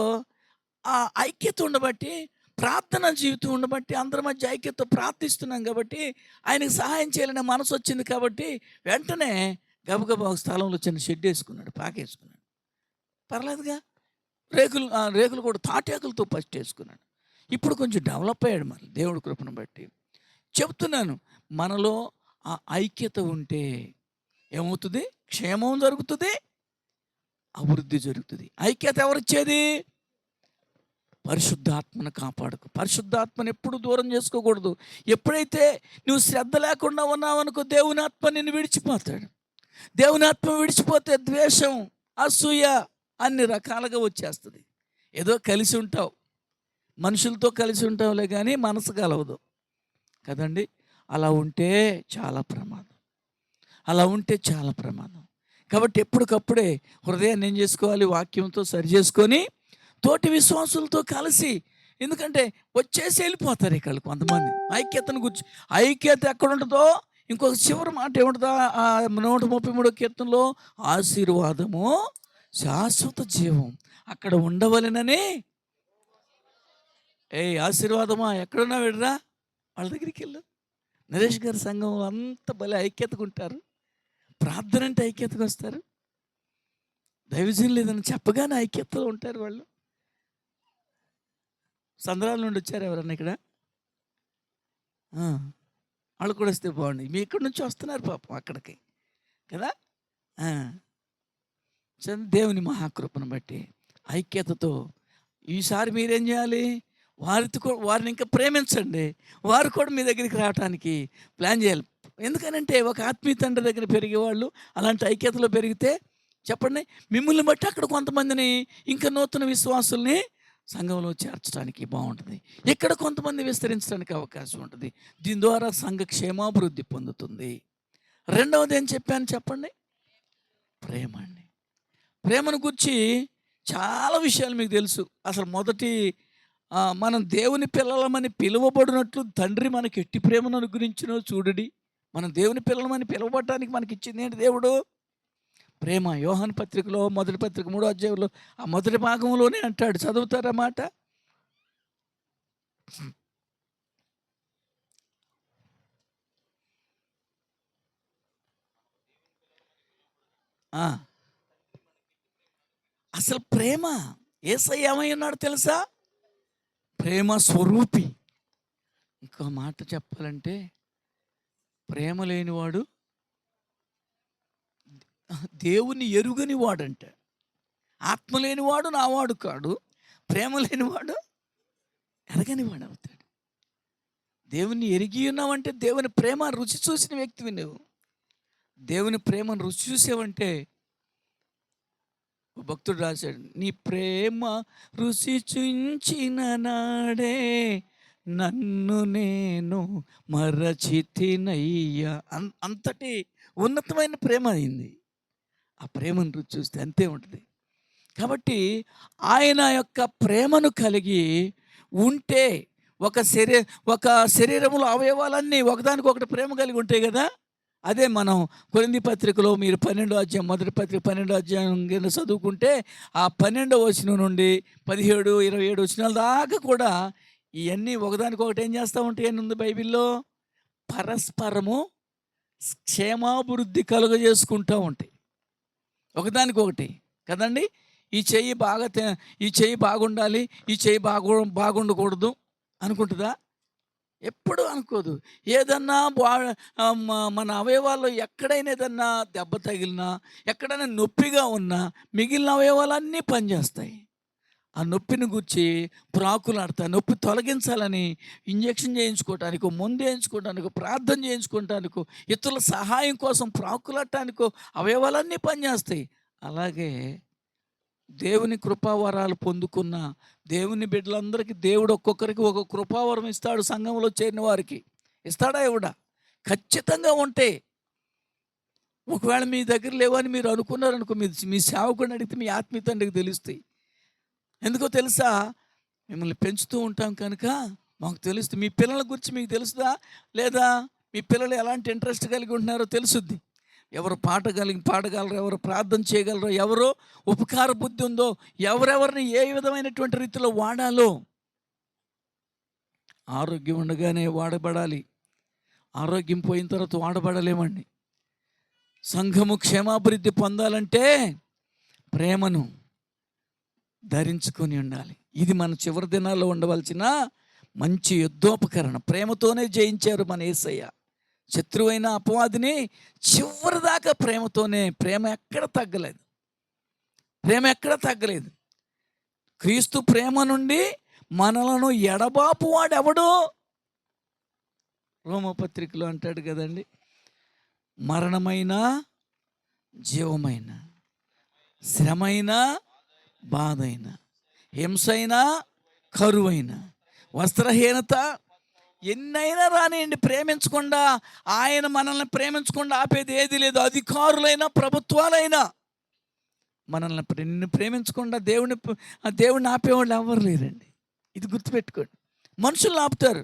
ఆ ఐక్యత ఉండబట్టి, ప్రార్థన జీవితం ఉండబట్టి, అందరి మధ్య ఐక్యతతో ప్రార్థిస్తున్నాం కాబట్టి, ఆయనకు సహాయం చేయాలనే మనసు వచ్చింది కాబట్టి, వెంటనే గబగబా ఒక స్థలంలో చిన్న షెడ్ వేసుకున్నాడు, పాకేసుకున్నాడు. పర్లేదుగా. రేకులు కూడా తాటాకులతో ఫస్ట్ వేసుకున్నాడు. ఇప్పుడు కొంచెం డెవలప్ అయ్యాడు మళ్ళీ దేవుడి కృపను బట్టి. చెప్తున్నాను, మనలో ఆ ఐక్యత ఉంటే ఏమవుతుంది? క్షేమం జరుగుతుంది, అభివృద్ధి జరుగుతుంది. ఐక్యత ఎవరిచ్చేది? పరిశుద్ధాత్మను కాపాడుకో. పరిశుద్ధాత్మను ఎప్పుడు దూరం చేసుకోకూడదు. ఎప్పుడైతే నువ్వు శ్రద్ధ లేకుండా ఉన్నావనుకో, దేవుని ఆత్మ నిన్ను విడిచిపోతాడు. దేవుని ఆత్మ విడిచిపోతే ద్వేషం, అసూయ అన్ని రకాలుగా వచ్చేస్తుంది. ఏదో కలిసి ఉంటావు, మనుషులతో కలిసి ఉంటావులే కానీ మనసు కలవదు కదండి. అలా ఉంటే చాలా ప్రమాదం, అలా ఉంటే చాలా ప్రమాదం. కాబట్టి ఎప్పటికప్పుడే హృదయాన్ని ఏం చేసుకోవాలి? వాక్యంతో సరి చేసుకొని తోటి విశ్వాసులతో కలిసి, ఎందుకంటే వచ్చేసి వెళ్ళిపోతారు ఇక్కడ కొంతమంది. ఐక్యతను గురించి, ఐక్యత ఎక్కడ ఉంటుందో ఇంకొక చివరి మాట ఏముంటుందా? 133వ కీర్తనలో, ఆశీర్వాదము శాశ్వత జీవం అక్కడ ఉండవలెనని. ఆశీర్వాదమా ఎక్కడున్నా విడరా, వాళ్ళ దగ్గరికి వెళ్ళు. నరేష్ గారి సంఘం అంత భలే ఐక్యతగా ఉంటారు. ప్రార్థన అంటే ఐక్యతగా వస్తారు. దైవజనం లేదని చెప్పగానే ఐక్యతలో ఉంటారు వాళ్ళు. సంద్రాల నుండి వచ్చారు ఎవరన్నా ఇక్కడ? వాళ్ళు కూడా వస్తే బాగుంది. మీ ఇక్కడి నుంచి వస్తున్నారు పాపం అక్కడికి కదా. దేవుని మహాకృపను బట్టి ఐక్యతతో ఈసారి మీరేం చేయాలి? వారిని ఇంకా ప్రేమించండి. వారు కూడా మీ దగ్గరికి రావడానికి ప్లాన్ చేయాలి. ఎందుకనంటే ఒక ఆత్మీయ తండ్రి దగ్గర పెరిగేవాళ్ళు అలాంటి ఐక్యతలో పెరిగితే చెప్పండి, మిమ్మల్ని బట్టి అక్కడ కొంతమందిని ఇంకా నూతన విశ్వాసుల్ని సంఘంలో చేర్చడానికి బాగుంటుంది. ఇక్కడ కొంతమంది విస్తరించడానికి అవకాశం ఉంటుంది. దీని ద్వారా సంఘ క్షేమాభివృద్ధి పొందుతుంది. రెండవది ఏం చెప్పాను చెప్పండి? ప్రేమ అండి. ప్రేమను గురించి చాలా విషయాలు మీకు తెలుసు. అసలు మొదటి మనం దేవుని పిల్లలమని పిలువబడినట్లు తండ్రి మనకి ఎట్టి ప్రేమను అనుగ్రహించినో చూడండి. మనం దేవుని పిల్లలమని పిలువబడటానికి మనకి ఇచ్చింది ఏంటి? దేవుడు ప్రేమ. యోహాను పత్రికలో మొదటి పత్రిక 3వ అధ్యాయంలో ఆ మొదటి భాగంలోనే అంటాడు. చదువుతారన్నమాట. ఆ! అసలు ప్రేమ యేసయ్య ఏమై ఉన్నాడో తెలుసా? ప్రేమ స్వరూపి. ఇంకో మాట చెప్పాలంటే ప్రేమ లేనివాడు దేవుని ఎరుగని వాడంట. ఆత్మ లేనివాడు నావాడు కాడు. ప్రేమ లేనివాడు ఎరగని వాడవుతాడు. దేవుని ఎరిగి ఉన్నావంటే దేవుని ప్రేమ రుచి చూసిన వ్యక్తివి నువ్వు. దేవుని ప్రేమను రుచి చూసావంటే భక్తుడు రాశాడు, నీ ప్రేమ రుచి చుంచిన నాడే నన్ను నేను మరచితినయ్యా. అంతటి ఉన్నతమైన ప్రేమ అయింది. ఆ ప్రేమను రుచి చూస్తే అంతే ఉంటుంది. కాబట్టి ఆయన యొక్క ప్రేమను కలిగి ఉంటే ఒక శరీరంలో అవయవాలన్నీ ఒకదానికొకటి ప్రేమ కలిగి ఉంటాయి కదా. అదే మనం కొరింథీ పత్రికలో మీరు 12వ అధ్యాయం మొదటి పత్రిక 12వ అధ్యాయం కింద చదువుకుంటే ఆ 12వ వచనం నుండి 17, 27 వచనాల దాకా కూడా ఇవన్నీ ఒకదానికొకటి ఏం చేస్తూ ఉంటాయి అని ఉంది బైబిల్లో. పరస్పరము క్షేమాభివృద్ధి కలుగజేసుకుంటూ ఉంటాయి ఒకదానికొకటి కదండి. ఈ చెయ్యి బాగుండాలి, ఈ చెయ్యి బాగుండకూడదు అనుకుంటుందా? ఎప్పుడు అనుకోదు. ఏదన్నా మన అవయవాల్లో ఎక్కడైనా ఏదన్నా దెబ్బ తగిలినా, ఎక్కడైనా నొప్పిగా ఉన్నా మిగిలిన అవయవాలన్నీ పనిచేస్తాయి. ఆ నొప్పిని గురించి ప్రాకులాడతాయి. నొప్పి తొలగించాలని ఇంజెక్షన్ చేయించుకోవటానికో, మందు వేయించుకోవటానికో, ప్రార్థన చేయించుకోవటానికో, ఇతరుల సహాయం కోసం ప్రాకులాడటానికో అవయవాలన్నీ పనిచేస్తాయి. అలాగే దేవుని కృపావరాలు పొందుకున్న దేవుని బిడ్డలందరికీ దేవుడు ఒక్కొక్కరికి ఒక కృపావరం ఇస్తాడు. సంఘంలో చేరిన వారికి ఇస్తాడా? ఇవ్వడా? ఖచ్చితంగా ఉంటే. ఒకవేళ మీ దగ్గర లేవని మీరు అనుకున్నారనుకో, మీ సేవకుడిని అడిగితే మీ ఆత్మీయ తండ్రికి తెలుస్తాయి. ఎందుకో తెలుసా? మిమ్మల్ని పెంచుతూ ఉంటాం కనుక మాకు తెలుస్తుంది. మీ పిల్లల గురించి మీకు తెలుస్తుందా? లేదా మీ పిల్లలు ఎలాంటి ఇంట్రెస్ట్ కలిగి ఉంటున్నారో తెలుసుద్ది. ఎవరు పాడగలరు, ఎవరు ప్రార్థన చేయగలరో, ఎవరో ఉపకార బుద్ధి ఉందో, ఎవరెవరిని ఏ విధమైనటువంటి రీతిలో వాడాలో. ఆరోగ్యం ఉండగానే వాడబడాలి. ఆరోగ్యం పోయిన తర్వాత వాడబడలేమండి. సంఘము క్షేమాభివృద్ధి పొందాలంటే ప్రేమను ధరించుకొని ఉండాలి. ఇది మన చివరి దినాల్లో ఉండవలసిన మంచి యుద్ధోపకరణం. ప్రేమతోనే జయించారు మన యేసయ్య. శత్రువైన అపవాదిని చివరి దాకా ప్రేమతోనే. ప్రేమ ఎక్కడ తగ్గలేదు. క్రీస్తు ప్రేమ నుండి మనలను ఎడబాపు వాడెవడు? రోమపత్రికలో అంటాడు కదండి, మరణమైన జీవమైన, శ్రమైన బాధైన, హింసైన కరువైన, వస్త్రహీనత ఎన్నైనా రానియండి, ప్రేమించకుండా ఆయన మనల్ని ప్రేమించకుండా ఆపేది ఏది లేదు. అధికారులైనా ప్రభుత్వాలైనా నిన్ను ప్రేమించకుండా దేవుడిని ఆపేవాళ్ళు ఎవరు లేరండి. ఇది గుర్తుపెట్టుకోండి. మనుషులు ఆపుతారు.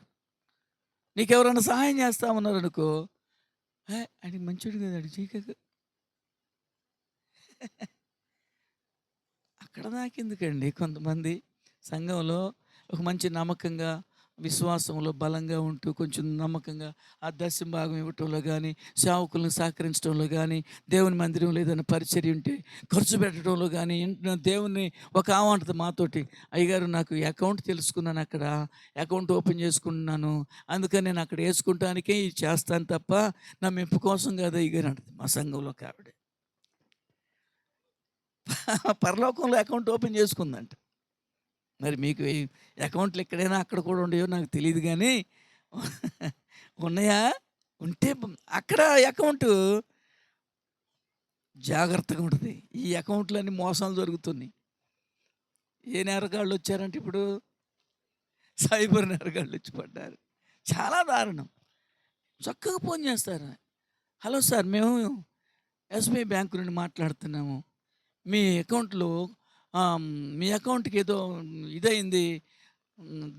నీకెవరైనా సహాయం చేస్తామన్నారు అనుకో, అది మంచోడు కదా, అది చేయక అక్కడ దాకెందుకండి. కొంతమంది సంఘంలో ఒక మంచి నమ్మకంగా విశ్వాసంలో బలంగా ఉంటూ కొంచెం నమ్మకంగా ఆ దశం భాగం ఇవ్వటంలో కానీ, సేవకులను సహకరించడంలో కానీ, దేవుని మందిరంలో ఏదైనా పరిచర్య ఉంటే ఖర్చు పెట్టడంలో కానీ, దేవుని ఒక ఆమంటది మాతోటి, అయ్యగారు నాకు అకౌంట్ తెలుసుకున్నాను, అక్కడ అకౌంట్ ఓపెన్ చేసుకుంటున్నాను, అందుకని నేను అక్కడ వేసుకుంటానికే ఇది చేస్తాను తప్ప నా మెప్పు కోసం కాదు అయ్యగారు అంటది మా సంఘంలో ఆవిడ. పరలోకంలో అకౌంట్ ఓపెన్ చేసుకుందంట. మరి మీకు అకౌంట్లు ఎక్కడైనా అక్కడ కూడా ఉండేవో నాకు తెలియదు కానీ ఉన్నాయా? ఉంటే అక్కడ అకౌంట్ జాగ్రత్తగా ఉంటుంది. ఈ అకౌంట్లన్నీ మోసాలు జరుగుతున్నాయి. ఏ నేరగాళ్ళు వచ్చారంటే ఇప్పుడు సైబర్ నేరగాళ్ళు వచ్చి పడ్డారు. చాలా దారుణం. చక్కగా ఫోన్ చేస్తారు, హలో సార్, మేము ఎస్బీఐ బ్యాంకు నుండి మాట్లాడుతున్నాము, మీ అకౌంట్కి ఏదో ఇదైంది,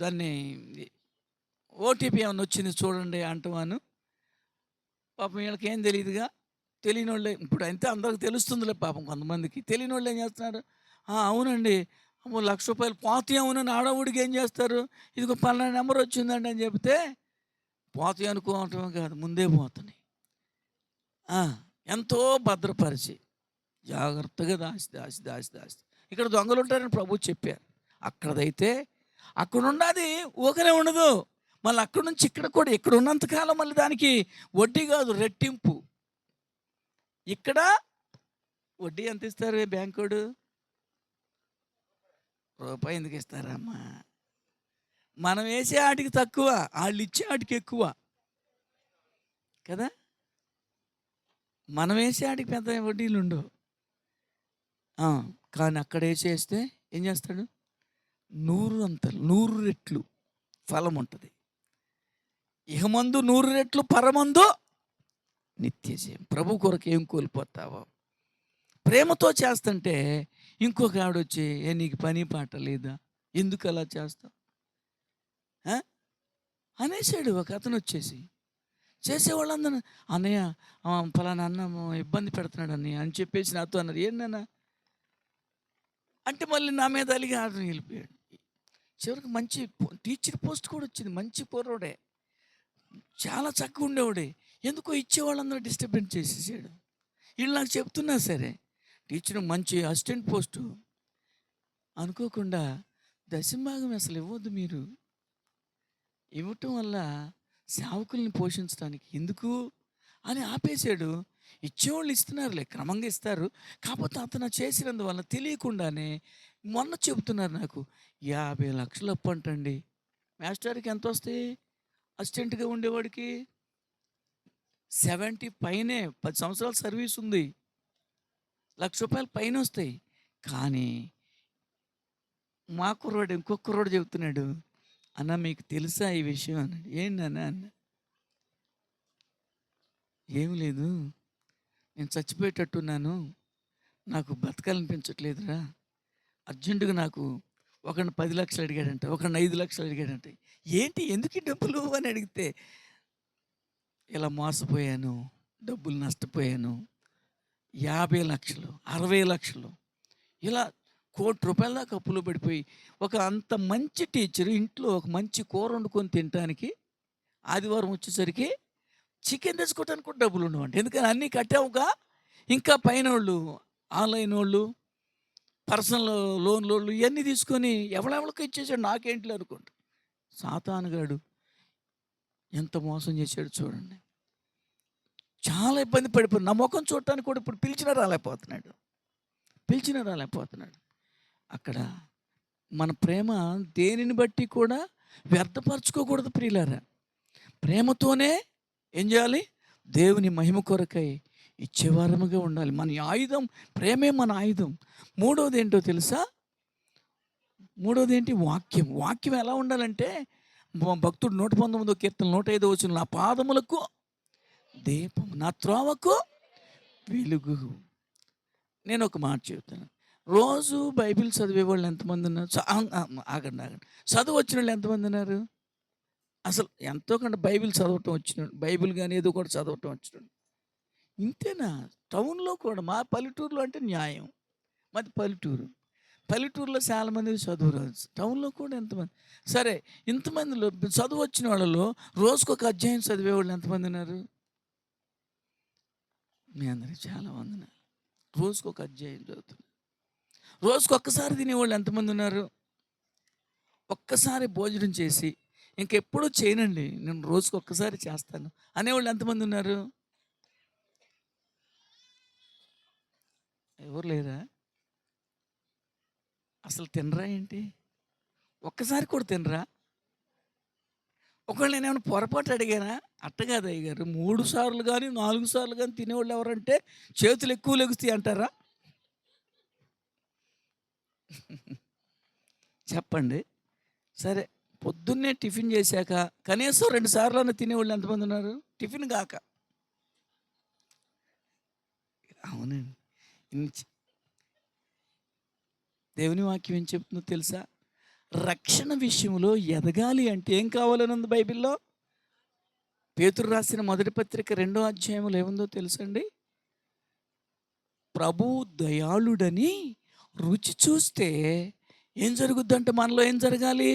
దాన్ని ఓటీపీ ఏమైనా వచ్చింది చూడండి అంటవాను. పాపం వీళ్ళకి ఏం తెలియదుగా, తెలియని వాళ్ళే. ఇప్పుడు అయితే అందరికి తెలుస్తుందిలే పాపం, కొంతమందికి తెలియని వాళ్ళు ఏం చేస్తున్నారు, అవునండి ₹1,00,000 పోతాయి అవునని ఆడవుడికి ఏం చేస్తారు, ఇదిగో పలానా నెంబర్ వచ్చిందండి అని చెప్తే పోతాయి అనుకోవటమే కాదు, ముందే పోతున్నాయి. ఎంతో భద్రపరిచి జాగ్రత్తగా దాసి దాసి దాసి దాసి ఇక్కడ దొంగలు ఉంటారని ప్రభు చెప్పారు. అక్కడదైతే అక్కడున్నది ఊకనే ఉండదు. మళ్ళీ అక్కడి నుంచి ఇక్కడ కూడా ఇక్కడ ఉన్నంతకాలం మళ్ళీ దానికి వడ్డీ కాదు, రెట్టింపు. ఇక్కడ వడ్డీ ఎంత ఇస్తారు బ్యాంకోడు? రూపాయి ఎందుకు ఇస్తారమ్మా? మనం వేసే ఆటికి తక్కువ, వాళ్ళు ఇచ్చే ఆటికి ఎక్కువ కదా. మనం వేసే ఆటికి పెద్ద వడ్డీలు ఉండవు. కానీ అక్కడ వేసేస్తే ఏం చేస్తాడు? 100 రెట్లు ఫలం ఉంటుంది. ఇహమందు 100 రెట్లు, పరమందు నిత్యజయం. ప్రభు కొరకు ఏం కోల్పోతావో ప్రేమతో చేస్తుంటే ఇంకొక ఆవిడొచ్చి, నీకు పని పాట లేదా, ఎందుకు అలా చేస్తావు అనేసాడు. ఒక అతను వచ్చేసి చేసేవాళ్ళందరూ, అన్నయ్య ఫలానా అన్న ఇబ్బంది పెడుతున్నాడు అన్నయ్య అని చెప్పేసి నాతో అన్నారు. ఏంటన్నా అంటే మళ్ళీ నా మీద అలిగి ఆర్డర్ వెళ్ళిపోయాడు. చివరికి మంచి టీచర్ పోస్ట్ కూడా వచ్చింది. మంచి పోరోడే, చాలా చక్కగా ఉండేవాడే. ఎందుకో ఇచ్చేవాళ్ళందరూ డిస్టర్బెన్స్ చేసేసాడు. వీళ్ళు నాకు చెప్తున్నా సరే, టీచర్ మంచి అసిస్టెంట్ పోస్టు అనుకోకుండా దశంభాగం అసలు ఇవ్వద్దు మీరు. ఇవ్వటం వల్ల సేవకుల్ని పోషించడానికి ఎందుకు అని ఆపేశాడు. ఇచ్చేవాళ్ళు ఇస్తున్నారులే, క్రమంగా ఇస్తారు. కాకపోతే అతను చేసినందువల్ల తెలియకుండానే మొన్న చెబుతున్నారు నాకు, 50 లక్షలు అప్పు అంటండి. మాస్టర్కి ఎంత వస్తాయి? అసిస్టెంట్గా ఉండేవాడికి 70 పైనే, 10 సంవత్సరాల సర్వీస్ ఉంది, ₹1,00,000 పైన వస్తాయి. కానీ మా కుర్రోడు ఇంకొక కుర్రోడు చెబుతున్నాడు, అన్న మీకు తెలుసా ఈ విషయం అన్నాడు. ఏంటన్నా అన్న? ఏం లేదు, నేను చచ్చిపోయేటట్టున్నాను, నాకు బతకాలనిపించట్లేదురా, అర్జెంటుగా నాకు ఒకడిని 10 లక్షలు అడిగాడంట, ఒకడిని 5 లక్షలు అడిగాడంట. ఏంటి ఎందుకు డబ్బులు అని అడిగితే, ఇలా మోసపోయాను, డబ్బులు నష్టపోయాను, 50 లక్షలు, 60 లక్షలు, ఇలా ₹1,00,00,000 దాకా అప్పులో పడిపోయి, ఒక అంత మంచి టీచర్ ఇంట్లో ఒక మంచి కూర వండుకొని తినడానికి ఆదివారం వచ్చేసరికి చికెన్ తెచ్చుకోవడానికి కూడా డబ్బులు ఉండవంట. ఎందుకని అన్నీ కట్టావుగా. ఇంకా పైన వాళ్ళు ఆన్లైన్ వాళ్ళు, పర్సనల్ లోన్లు వాళ్ళు ఇవన్నీ తీసుకొని ఎవరెవరికి ఇచ్చేసాడు, నాకేంటి అనుకుంటా. సాతానుగాడు ఎంత మోసం చేశాడు చూడండి. చాలా ఇబ్బంది పడిపోయి నా ముఖం చూడటానికి కూడా ఇప్పుడు పిలిచినా రాలేకపోతున్నాడు. అక్కడ మన ప్రేమ దేనిని బట్టి కూడా వ్యర్థపరచుకోకూడదు ప్రియులారా. ప్రేమతోనే ఏం చేయాలి? దేవుని మహిమ కొరకై ఇచ్చేవారముగా ఉండాలి. మన ఆయుధం ప్రేమే, మన ఆయుధం. మూడోది ఏంటో తెలుసా? మూడోది ఏంటి? వాక్యం ఎలా ఉండాలంటే, భక్తుడు 119వ కీర్తన 105వ వచనం, నా పాదములకు దీపం, నా త్రోవకు వెలుగు. నేను ఒక మాట చెబుతాను. రోజు బైబిల్ చదివే వాళ్ళు ఎంతమంది ఉన్నారు? ఆగండి. చదువు వచ్చిన వాళ్ళు ఎంతమంది ఉన్నారు? అసలు ఎంతో కొంత బైబిల్ చదవటం వచ్చినాడు, బైబిల్ కానీ ఏదో కూడా చదవటం వచ్చినాడు. ఇంతేనా? టౌన్లో కూడా, మా పల్లెటూరులో అంటే న్యాయం, మాది పల్లెటూరులో చాలామంది చదువు రాదు. టౌన్లో కూడా ఎంతమంది? సరే, ఇంతమందిలో చదువు వచ్చిన వాళ్ళలో రోజుకొక అధ్యాయం చదివేవాళ్ళు ఎంతమంది ఉన్నారు? మీ అందరికి చాలామంది ఉన్నారు. రోజుకొక అధ్యాయం చదువుతున్నారు. రోజుకొక్కసారి తినేవాళ్ళు ఎంతమంది ఉన్నారు? ఒక్కసారి భోజనం చేసి ఇంకెప్పుడు చేయనండి, నేను రోజుకొక్కసారి చేస్తాను అనేవాళ్ళు ఎంతమంది ఉన్నారు? ఎవరు లేరా? అసలు తినరా ఏంటి? ఒక్కసారి కూడా తినరా? ఒకవేళ నేనేమైనా పొరపాటు అడిగానా? అట్టగాదు అయ్యగారు, 3 సార్లు కానీ 4 సార్లు కానీ తినేవాళ్ళు ఎవరంటే చేతులు ఎక్కువ లెగుస్తాయి అంటారా? చెప్పండి. సరే, పొద్దున్నే టిఫిన్ చేశాక కనీసం 2 సార్లు తినేవాళ్ళు ఎంతమంది ఉన్నారు? టిఫిన్ కాక. అవునండి. దేవుని వాక్యం ఏం చెప్తుందో తెలుసా? రక్షణ విషయంలో ఎదగాలి అంటే ఏం కావాలని ఉంది బైబిల్లో? పేతురు రాసిన మొదటి పత్రిక 2వ అధ్యాయంలో ఏముందో తెలుసండి? ప్రభు దయాళుడని రుచి చూస్తే ఏం జరుగుద్దంటే, మనలో ఏం జరగాలి?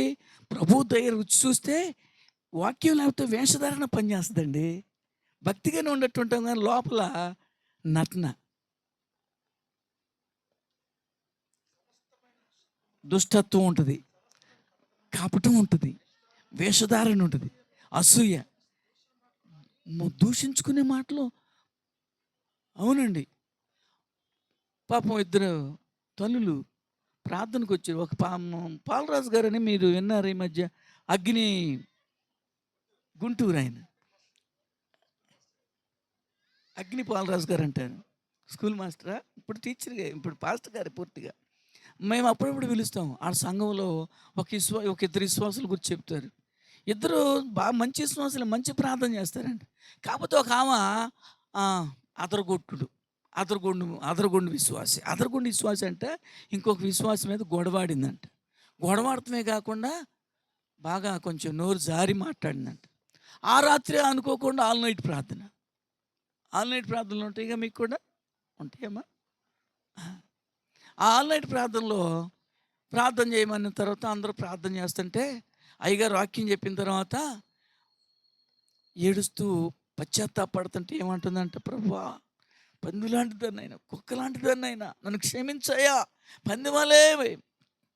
ప్రభు దయ రుచి చూస్తే వాక్యం లేకపోతే వేషధారణ పనిచేస్తుందండి. భక్తిగానే ఉండట్టు ఉంటాం కానీ లోపల నటన. దుష్టత్వం ఉంటుంది, కపటం ఉంటుంది, వేషధారణ ఉంటుంది, అసూయ, దూషించుకునే మాటలు. అవునండి. పాపం ఇద్దరు తల్లులు ప్రార్థనకు వచ్చారు. ఒక పాలరాజు గారని మీరు విన్నారు ఈ మధ్య, అగ్ని, గుంటూరు ఆయన అగ్ని పాలరాజు గారు అంటారు. స్కూల్ మాస్టరా, ఇప్పుడు టీచర్గా, ఇప్పుడు పాస్టర్ గారు పూర్తిగా. మేము అప్పుడప్పుడు పిలుస్తాం. ఆ సంఘంలో ఒక ఇద్దరు విశ్వాసుల గురించి చెప్తారు. ఇద్దరు బాగా మంచి విశ్వాసులు, మంచి ప్రార్థన చేస్తారండి. కాకపోతే ఒక ఆమె అదరగొట్టుడు, అదరగొండు విశ్వాసి. అదరగొండు విశ్వాసి అంటే ఇంకొక విశ్వాసం మీద గొడవాడిందంట. గొడవాడటమే కాకుండా బాగా కొంచెం నోరు జారి మాట్లాడిందంట. ఆ రాత్రి అనుకోకుండా ఆల్ నైట్ ప్రార్థన. ఆల్ నైట్ ప్రార్థనలు ఉంటాయిగా, మీకు కూడా ఉంటాయమ్మా. ఆ ఆల్ నైట్ ప్రార్థనలో ప్రార్థన చేయమన్న తర్వాత అందరూ ప్రార్థన చేస్తుంటే అయ్యగారు వాక్యం చెప్పిన తర్వాత ఏడుస్తూ పశ్చాత్తాపడుతుంటే ఏమంటుందంటే, ప్రభువా, పంది లాంటిదన్నైనా, కుక్క లాంటిదన్నైనా నన్ను క్షమించయ్యా. పంది వలే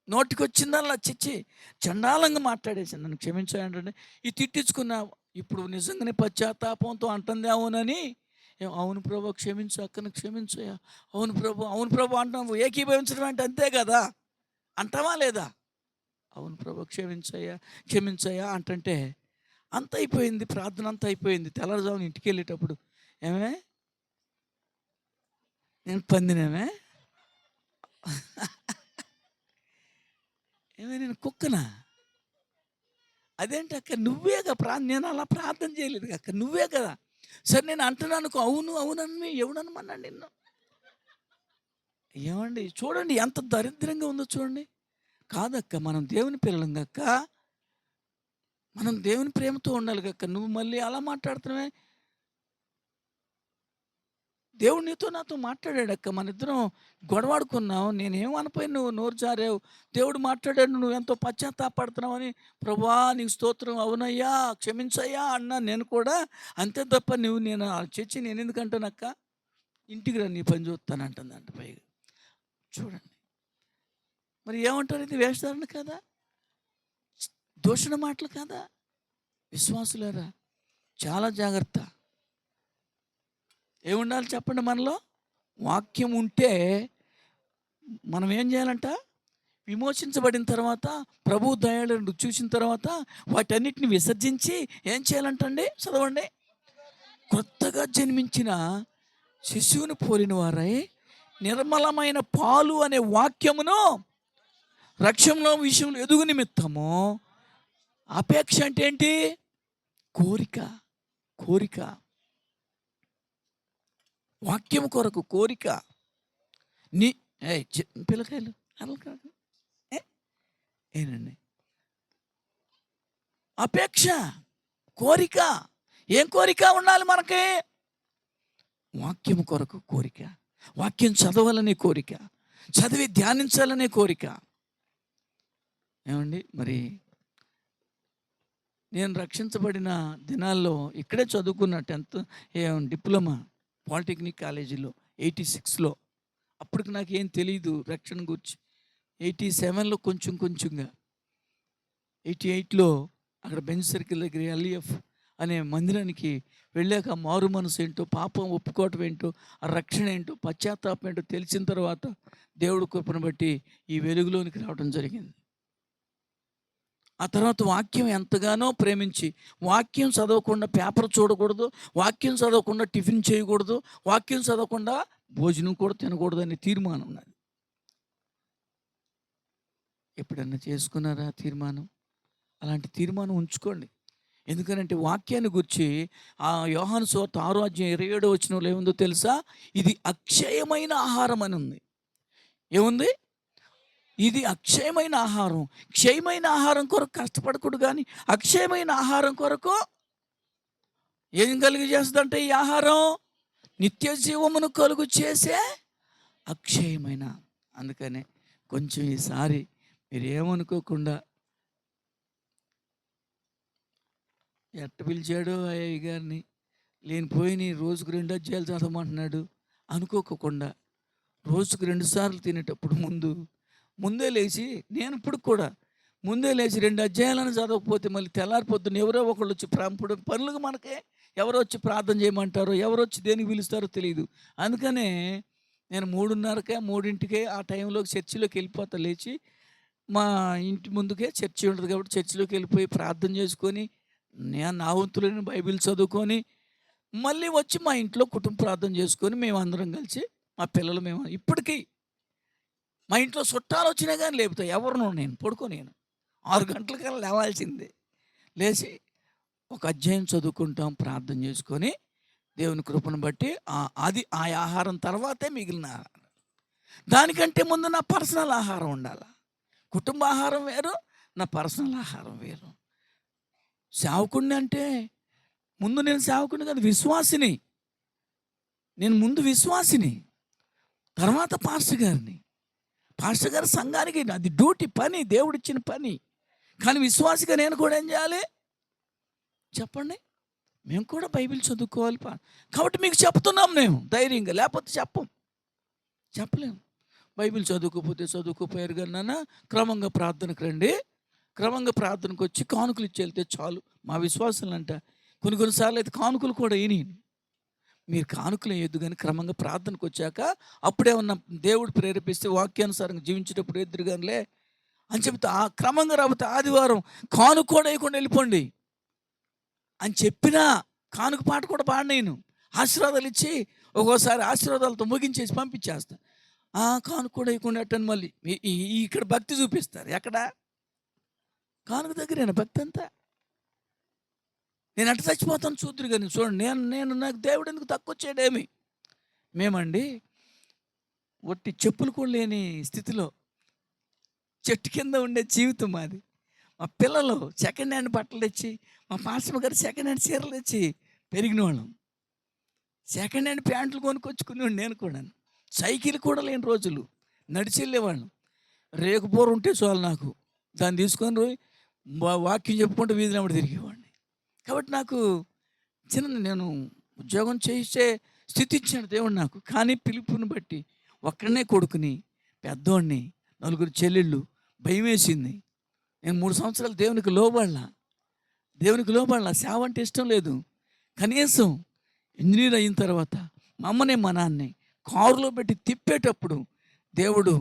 నోటికి వచ్చిందల్లా చిచ్చి చండాలంగా మాట్లాడేసి నన్ను క్షమించాయి అంటే, ఇది తిట్టించుకున్నా ఇప్పుడు నిజంగానే పశ్చాత్తాపంతో అంటుందేమోనని, అవును ప్రభు క్షమించు, అక్కను క్షమించయ్యా, అవును ప్రభు అంటాము. ఏకీభవించడం అంటే అంతే కదా, అంటావా లేదా? అవును ప్రభు క్షమించయ్యా అంటుంటే అంత అయిపోయింది. ప్రార్థన అంతా అయిపోయింది. తెల్లవారుజామున ఇంటికి వెళ్ళేటప్పుడు, ఏమే నేను పందినేమే, ఏమే నేను కుక్కనా? అదేంటి అక్క, నువ్వేగా నేను అలా ప్రార్థన చేయలేదు అక్క, నువ్వే కదా. సరే నేను అంటున్నాను, అవునని ఎవడనమన్నాడు నిన్ను? ఏమండి చూడండి ఎంత దరిద్రంగా ఉందో చూడండి. కాదక్క, మనం దేవుని పిల్లలం గక్క, మనం దేవుని ప్రేమతో ఉండాలి గక్క. నువ్వు మళ్ళీ అలా మాట్లాడుతున్నావే. దేవుడు నీతో నాతో మాట్లాడాడక్క, మన ఇద్దరం గొడవాడుకున్నావు, నేనేమనిపోయి నువ్వు నోరు జారావు. దేవుడు మాట్లాడాడు, నువ్వు ఎంతో పశ్చాత్తాపడుతున్నావు అని. ప్రభువా నీకు స్తోత్రం, అవునయ్యా క్షమించయ్యా అన్నా నేను కూడా. అంతే తప్ప నేను చర్చి నేను ఎందుకంటానక్క, ఇంటికి రా నీ పని చూస్తానంటుందంట పైగా. చూడండి మరి ఏమంటారు, ఇది వేషధారణ కదా, దూషణ మాటలు కదా. విశ్వాసులారా చాలా జాగ్రత్త. ఏముండాలి చెప్పండి మనలో? వాక్యం ఉంటే మనం ఏం చేయాలంట, విమోచించబడిన తర్వాత, ప్రభు దయలను చూసిన తర్వాత వాటన్నిటిని విసర్జించి ఏం చేయాలంటండి, చదవండి. కొత్తగా జన్మించిన శిశువుని పోలిన వారై నిర్మలమైన పాలు అనే వాక్యమును రక్షణలో విషయంలో ఎదుగు నిమిత్తము. అపేక్ష అంటే ఏంటి? కోరిక. వాక్యం కొరకు కోరిక. నీ పిల్లకాయలు అలా కాదు ఏనండి, అపేక్ష, కోరిక. ఏం కోరిక ఉండాలి మనకి? వాక్యం కొరకు కోరిక, వాక్యం చదవాలనే కోరిక, చదివి ధ్యానించాలనే కోరిక. ఏమండి మరి నేను రక్షించబడిన దినాల్లో ఇక్కడే చదువుకున్న 10th డిప్లొమా పాలిటెక్నిక్ కాలేజీలో 86లో. అప్పటికి నాకేం తెలియదు రక్షణ గురించి. 87లో కొంచెంగా, 88లో అక్కడ బెంచ్ సర్కిల్ దగ్గర ఎల్ఈఎఫ్ అనే మందిరానికి వెళ్ళాక మారు మనసు ఏంటో, పాపం ఒప్పుకోవటం ఏంటో, ఆ రక్షణ ఏంటో, పశ్చాత్తాపం ఏంటో తెలిసిన తర్వాత దేవుడి కృపను బట్టి ఈ వెలుగులోనికి రావడం జరిగింది. ఆ తర్వాత వాక్యం ఎంతగానో ప్రేమించి, వాక్యం చదవకుండా పేపర్ చూడకూడదు, వాక్యం చదవకుండా టిఫిన్ చేయకూడదు, వాక్యం చదవకుండా భోజనం కూడా తినకూడదు అనే తీర్మానం ఉన్నది. ఎప్పుడన్నా చేసుకున్నారా తీర్మానం? అలాంటి తీర్మానం ఉంచుకోండి. ఎందుకనంటే వాక్యాన్ని గురించి ఆ యోహాను సువార్త 6:27 ఏముందో తెలుసా? ఇది అక్షయమైన ఆహారం అని ఉంది. ఏముంది? ఇది అక్షయమైన ఆహారం. క్షయమైన ఆహారం కొరకు కష్టపడకూడదు, కానీ అక్షయమైన ఆహారం కొరకు ఏం కలిగి చేస్తుందంటే ఈ ఆహారం నిత్య జీవమును కలుగు చేసే అక్షయమైన. అందుకనే కొంచెం ఈసారి మీరు ఏమనుకోకుండా, ఎట్ట పిలిచాడో అయ్య గారిని, లేనిపోయి రోజుకు 2 అధ్యాయాలు చదవమంటున్నాడు అనుకోకుండా, రోజుకు 2 సార్లు తినేటప్పుడు ముందు ముందే లేచి నేను ఇప్పుడు కూడా ముందే లేచి 2 అధ్యాయాలను చదవకపోతే మళ్ళీ తెల్లారి పొద్దున్న ఎవరో ఒకళ్ళు వచ్చి ఇప్పుడు పనులకు మనకే ఎవరో వచ్చి ప్రార్థన చేయమంటారో, ఎవరో వచ్చి దేనికి పిలుస్తారో తెలీదు. అందుకనే నేను 3:30కే, 3కే ఆ టైంలో చర్చిలోకి వెళ్ళిపోతా లేచి. మా ఇంటి ముందుకే చర్చి ఉంటది కాబట్టి చర్చిలోకి వెళ్ళిపోయి ప్రార్థన చేసుకొని, నేను నా వంతులోని బైబిల్ చదువుకొని, మళ్ళీ వచ్చి మా ఇంట్లో కుటుంబ ప్రార్థన చేసుకొని మేమందరం కలిసి మా పిల్లలు మేము ఇప్పటికీ మా ఇంట్లో చుట్టాలొచ్చినా గాని లేపుతా. ఎవరినో నేను పడుకోనియను. 6 గంటలకల్లా లేవాల్సిందే. లేచి ఒక అధ్యాయం చదువుకుంటాం, ప్రార్థన చేసుకొని, దేవుని కృపను బట్టి అది ఆ ఆహారం తర్వాతే మిగిలిన ఆహారం. దానికంటే ముందు నా పర్సనల్ ఆహారం ఉండాల. కుటుంబ ఆహారం వేరు, నా పర్సనల్ ఆహారం వేరు. సేవకుడిని అంటే ముందు నేను సేవకుడిని కాదు, విశ్వాసిని. నేను ముందు విశ్వాసిని, తర్వాత పాస్టర్ గారిని. పాస్టర్ గారు సంఘానికి అది డ్యూటీ, పని, దేవుడిచ్చిన పని. కానీ విశ్వాసిగా నేను కూడా ఏం చేయాలి చెప్పండి? మేము కూడా బైబిల్ చదువుకోవాలి. కాబట్టి మీకు చెప్తున్నాం మేము ధైర్యంగా, లేకపోతే చెప్పలేము. బైబిల్ చదువుకోకపోతే చదువుకోపోయారు కానీ నాన్న క్రమంగా ప్రార్థనకు రండి. క్రమంగా ప్రార్థనకు వచ్చి కానుకలు ఇచ్చి వెళ్తే చాలు. మా విశ్వాసాలు అంట కొన్నిసార్లు అయితే కానుకలు కూడా అయినాయి. మీరు కానుకలు వేయొద్దు కానీ క్రమంగా ప్రార్థనకు వచ్చాక అప్పుడేమన్నా దేవుడు ప్రేరేపిస్తే వాక్యానుసారంగా జీవించేటప్పుడు ఎదురుగానిలే అని చెప్తే ఆ క్రమంగా రాబోతే ఆదివారం కానుక కూడా వేయకుండా వెళ్ళిపోండి అని చెప్పినా కానుక పాట కూడా పాడినాను. ఆశీర్వాదాలు ఇచ్చి ఒక్కోసారి ఆశీర్వాదాలతో ముగించేసి పంపించేస్తా. కానుక కూడా వేయకుండా అట్టని మళ్ళీ ఇక్కడ భక్తి చూపిస్తారు. ఎక్కడ కానుక దగ్గరేనా భక్తి అంతా? నేను అట్ట చచ్చిపోతాను చూద్దరు కానీ చూడండి. నేను నాకు దేవుడు ఎందుకు తక్కువ చేయడేమి. మేమండి ఒట్టి చెప్పులు కూడా లేని స్థితిలో చెట్టు కింద ఉండే జీవితం మాది. మా పిల్లలు సెకండ్ హ్యాండ్ బట్టలు తెచ్చి, మా పాస్టర్ గారు సెకండ్ హ్యాండ్ చీరలు తెచ్చి పెరిగిన వాళ్ళం. సెకండ్ హ్యాండ్ ప్యాంట్లు కొనుక్కొచ్చుకునేవాడు నేను కూడా. సైకిల్ కూడా లేని రోజులు, నడిచి వెళ్ళేవాళ్ళం. రేకుపోరు ఉంటే చాలు నాకు, దాన్ని తీసుకొని వాక్యం చెప్పుకుంటూ వీధిలో వెంబడి తిరిగేవాడిని. కాబట్టి నాకు నేను ఉద్యోగం చేసే స్థితి ఇచ్చాడు దేవుడు నాకు. కానీ పిలుపుని బట్టి ఒక్కడనే కొడుకుని, పెద్దోడిని, 4 చెల్లెళ్ళు, భయం వేసింది. నేను 3 సంవత్సరాలు దేవునికి లోబడాల. సేవ అంటే ఇష్టం లేదు. కనీసం ఇంజనీర్ అయిన తర్వాత మా అమ్మని మా నాన్నని కారులో పెట్టి తిప్పేటప్పుడు దేవుడు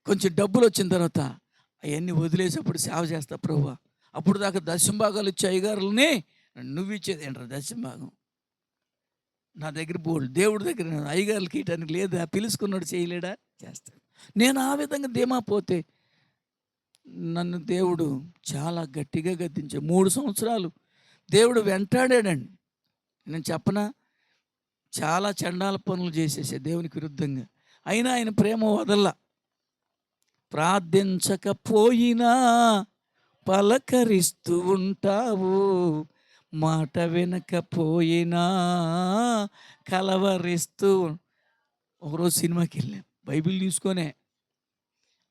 కొంచెం డబ్బులు వచ్చిన తర్వాత అవన్నీ వదిలేసేప్పుడు సేవ చేస్తా ప్రభువా. అప్పుడు దాకా దశంభాగాలు ఇచ్చే అయ్యగారులని నువ్వు ఇచ్చేది ఏంట్రా దశంభాగం? నా దగ్గర దేవుడి దగ్గర అయ్యగారులకి ఇయటానికి లేదా? పిలుచుకున్నాడు చేయలేడా? చేస్తాడు. నేను ఆ విధంగా ధీమా పోతే నన్ను దేవుడు చాలా గట్టిగా గద్దించే 3 సంవత్సరాలు దేవుడు వెంటాడాడండి. నేను చెప్పనా, చాలా చండాల పనులు చేసేసే దేవునికి విరుద్ధంగా. అయినా ఆయన ప్రేమ వదల్లా. ప్రార్థించకపోయినా పలకరిస్తూ ఉంటావు, మాట వినకపోయినా కలవరిస్తూ. ఒకరోజు సినిమాకి వెళ్ళాం బైబిల్ తీసుకొనే.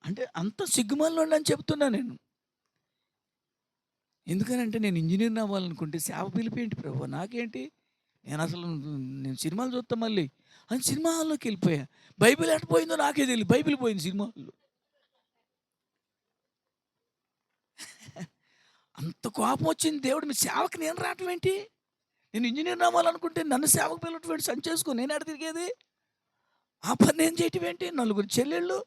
అంటే అంత సిగ్గుమాలినోడిని అని చెప్తున్నా నేను. ఎందుకనంటే నేను ఇంజనీర్ని అవ్వాలనుకుంటే సేవ పిలిపేంటి ప్రభు నాకేంటి? నేను సినిమాలు చూస్తా మళ్ళీ అని సినిమా హాల్లోకి వెళ్ళిపోయా. బైబిల్ ఎట్ట పోయిందో నాకే తెలియదు. బైబిల్ పోయింది సినిమా హాల్లో. అంత కోపం వచ్చింది. దేవుడు మీ సేవకు నేను రావటం ఏంటి? నేను ఇంజనీర్ అవ్వాలనుకుంటే నన్ను సేవకు పిల్లటువంటి సంచేసుకో నేను ఎడ తిరిగేది? ఆ పని నేను చేయటం ఏంటి? 4 చెల్లెళ్ళు,